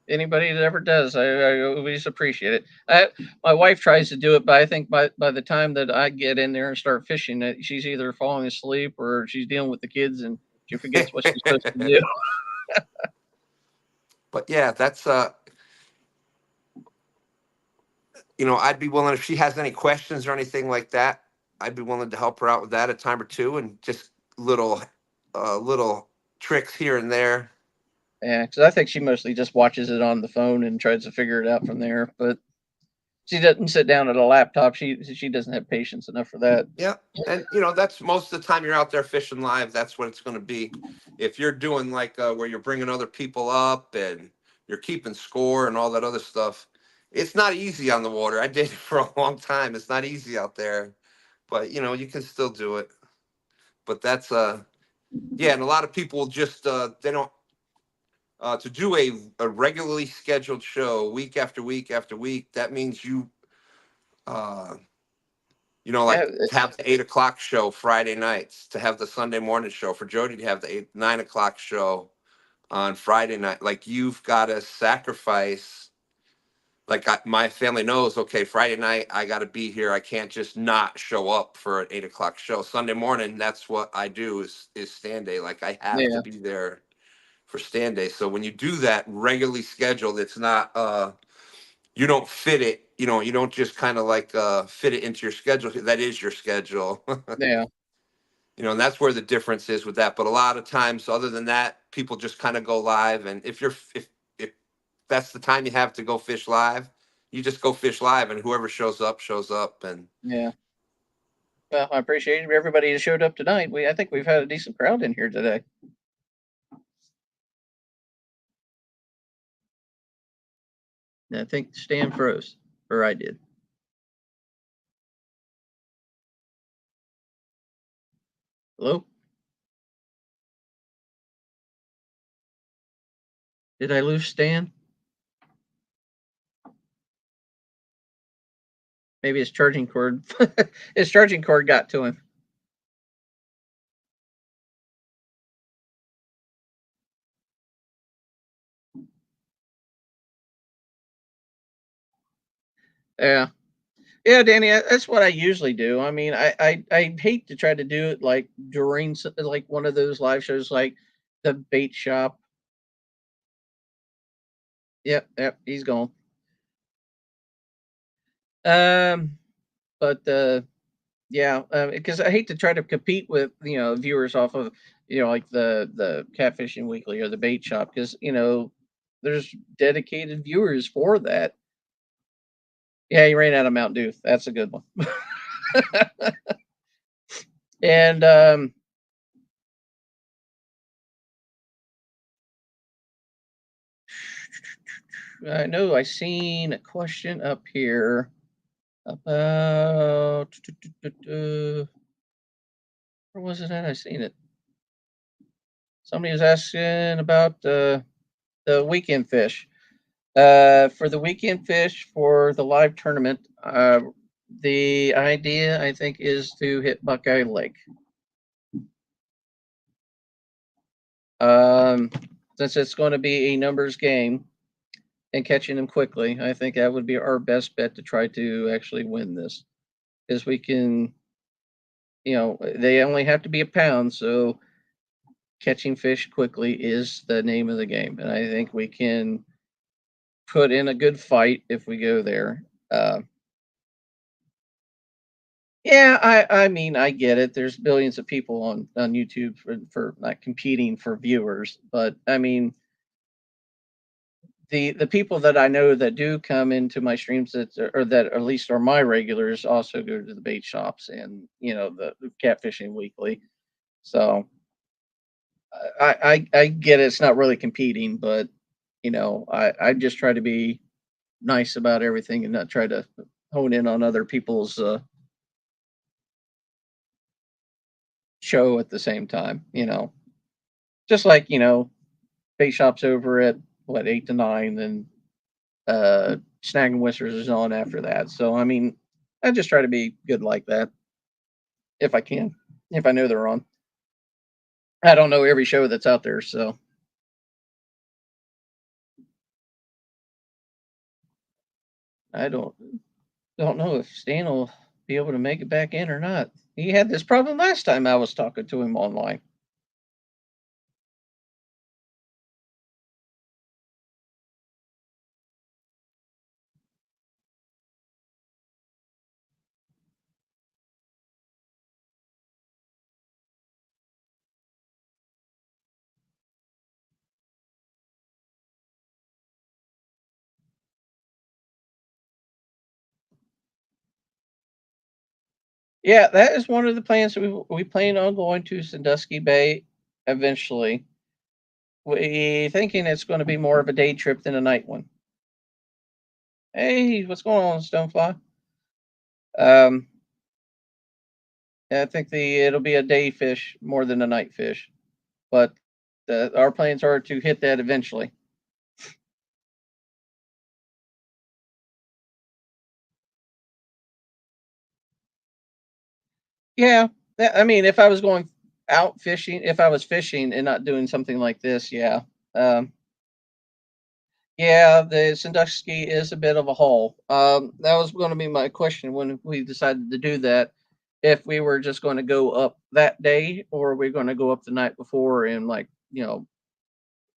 Anybody that ever does, I always appreciate it. My wife tries to do it, but I think by the time that I get in there and start fishing, she's either falling asleep or she's dealing with the kids and she forgets what she's supposed to do. But yeah, that's I'd be willing, if she has any questions or anything like that, I'd be willing to help her out with that a time or two, and just little tricks here and there. Yeah, because I think she mostly just watches it on the phone and tries to figure it out from there. But she doesn't sit down at a laptop. She doesn't have patience enough for that. Yeah, and that's most of the time you're out there fishing live. That's what it's going to be. If you're doing like where you're bringing other people up and you're keeping score and all that other stuff, it's not easy on the water. I did it for a long time. It's not easy out there, but you can still do it. But that's yeah, and a lot of people just they don't to do a regularly scheduled show week after week after week. That means you like to have the 8 o'clock show Friday nights, to have the Sunday morning show, for Jody to have the 9 o'clock show on Friday night. Like, you've got to sacrifice. Like, my family knows, okay, Friday night, I got to be here. I can't just not show up for an 8 o'clock show. Sunday morning, that's what I do is stand day. Like, I have to be there for stand day. So when you do that regularly scheduled, it's not, you don't fit it. You don't just kind of like fit it into your schedule. That is your schedule. Yeah. And that's where the difference is with that. But a lot of times, other than that, people just kind of go live. And if that's the time you have to go fish live, you just go fish live, and whoever shows up. And yeah. Well, I appreciate everybody who showed up tonight. I think we've had a decent crowd in here today. I think Stan froze, or I did. Hello? Did I lose Stan? Maybe his charging cord got to him. Yeah. Yeah, Danny, that's what I usually do. I mean, I hate to try to do it like during like one of those live shows, like the bait shop. Yep, he's gone. But yeah, because I hate to try to compete with viewers off of like the Catfishing Weekly or the Bait Shop, because there's dedicated viewers for that. Yeah, he ran out of Mountain Dew. That's a good one. And I know I seen a question up here about where was it at? I seen it. Somebody was asking about the weekend fish. For the weekend fish for the live tournament, the idea, I think, is to hit Buckeye Lake. Since it's going to be a numbers game and catching them quickly, I think that would be our best bet to try to actually win this. Because we can, they only have to be a pound, so catching fish quickly is the name of the game. And I think we can put in a good fight if we go there. Yeah, I mean, I get it. There's billions of people on YouTube for not competing for viewers, but I mean, the people that I know that do come into my streams that or that at least are my regulars also go to the bait shops and the catfishing weekly. So I get it, it's not really competing, but I just try to be nice about everything and not try to hone in on other people's show at the same time. Just like bait shops over at what 8 to 9, then Snag and Whisters is on after that. So I mean, I just try to be good like that if I can, if I know they're on. I don't know every show that's out there, so I don't know if Stan will be able to make it back in or not. He had this problem last time I was talking to him online. Yeah, that is one of the plans. We plan on going to Sandusky Bay eventually. We thinking it's going to be more of a day trip than a night one. Hey, what's going on, Stonefly? Um, I think it'll be a day fish more than a night fish, but our plans are to hit that eventually. Yeah, I mean, if I was going out fishing, if I was fishing and not doing something like this, yeah. Um, yeah, the Sandusky is a bit of a haul. That was going to be my question when we decided to do that. If we were just going to go up that day, or we're going to go up the night before and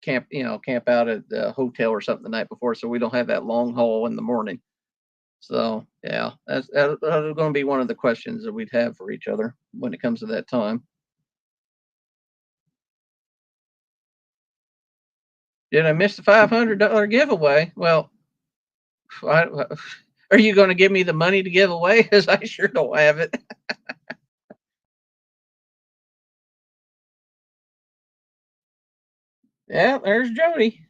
camp out at the hotel or something the night before, so we don't have that long haul in the morning. So yeah, that's going to be one of the questions that we'd have for each other when it comes to that time. Did I miss the $500 giveaway? Well, are you going to give me the money to give away? Because I sure don't have it. Yeah, there's Jody.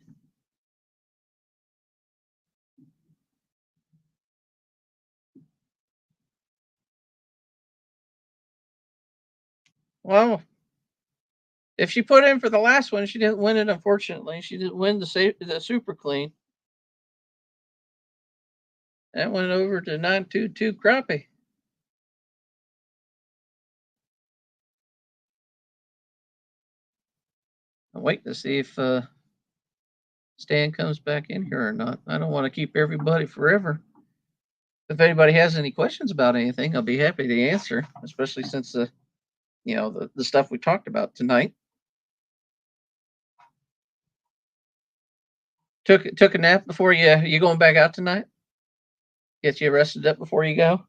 Well, if she put in for the last one, she didn't win it. Unfortunately, she didn't win the super clean. That went over to 922 crappie. I'm waiting to see if Stan comes back in here or not. I don't want to keep everybody forever. If anybody has any questions about anything, I'll be happy to answer, especially since the stuff we talked about tonight. Took a nap before you going back out tonight? Get you rested up before you go?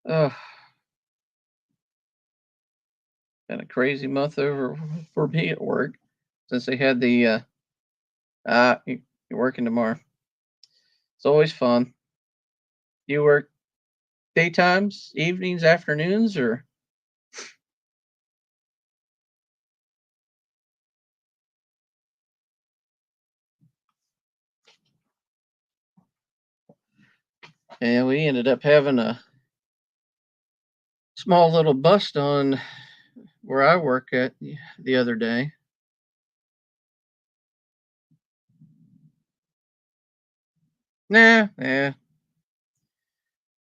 Oh, been a crazy month over for me at work since they had the you're working tomorrow. It's always fun. You work daytimes, evenings, afternoons, or and we ended up having a small little bust on where I work at the other day. Nah, yeah.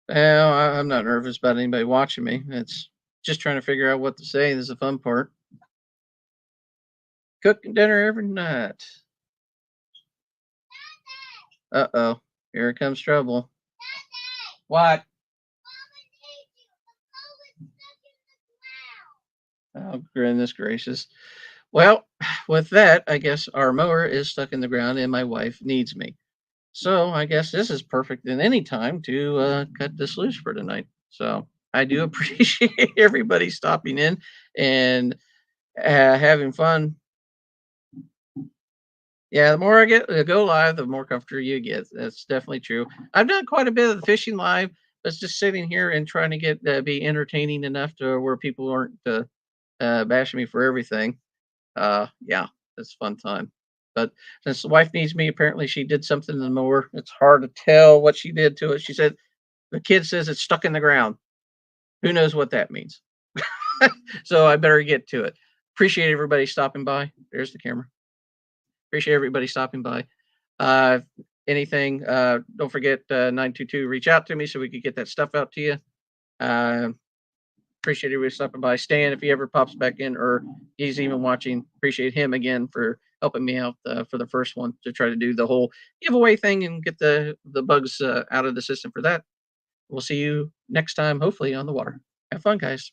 Well, I'm not nervous about anybody watching me. It's just trying to figure out what to say. This is the fun part. Cooking dinner every night. Uh-oh. Here comes trouble. What? Oh, goodness gracious. Well, with that, I guess our mower is stuck in the ground and my wife needs me. So I guess this is perfect in any time to cut this loose for tonight. So I do appreciate everybody stopping in and having fun. Yeah, the more I get go live, the more comfortable you get. That's definitely true. I've done quite a bit of the fishing live, but it's just sitting here and trying to get be entertaining enough to where people aren't bashing me for everything. Yeah, it's a fun time. But since the wife needs me, apparently she did something to the mower. It's hard to tell what she did to it. She said the kid says it's stuck in the ground. Who knows what that means? So I better get to it. Appreciate everybody stopping by. There's the camera. Appreciate everybody stopping by. Uh, anything, don't forget 922, reach out to me so we could get that stuff out to you. Appreciate everybody stopping by. Stan, if he ever pops back in or he's even watching, appreciate him again for helping me out for the first one to try to do the whole giveaway thing and get the bugs out of the system for that. We'll see you next time, hopefully on the water. Have fun, guys.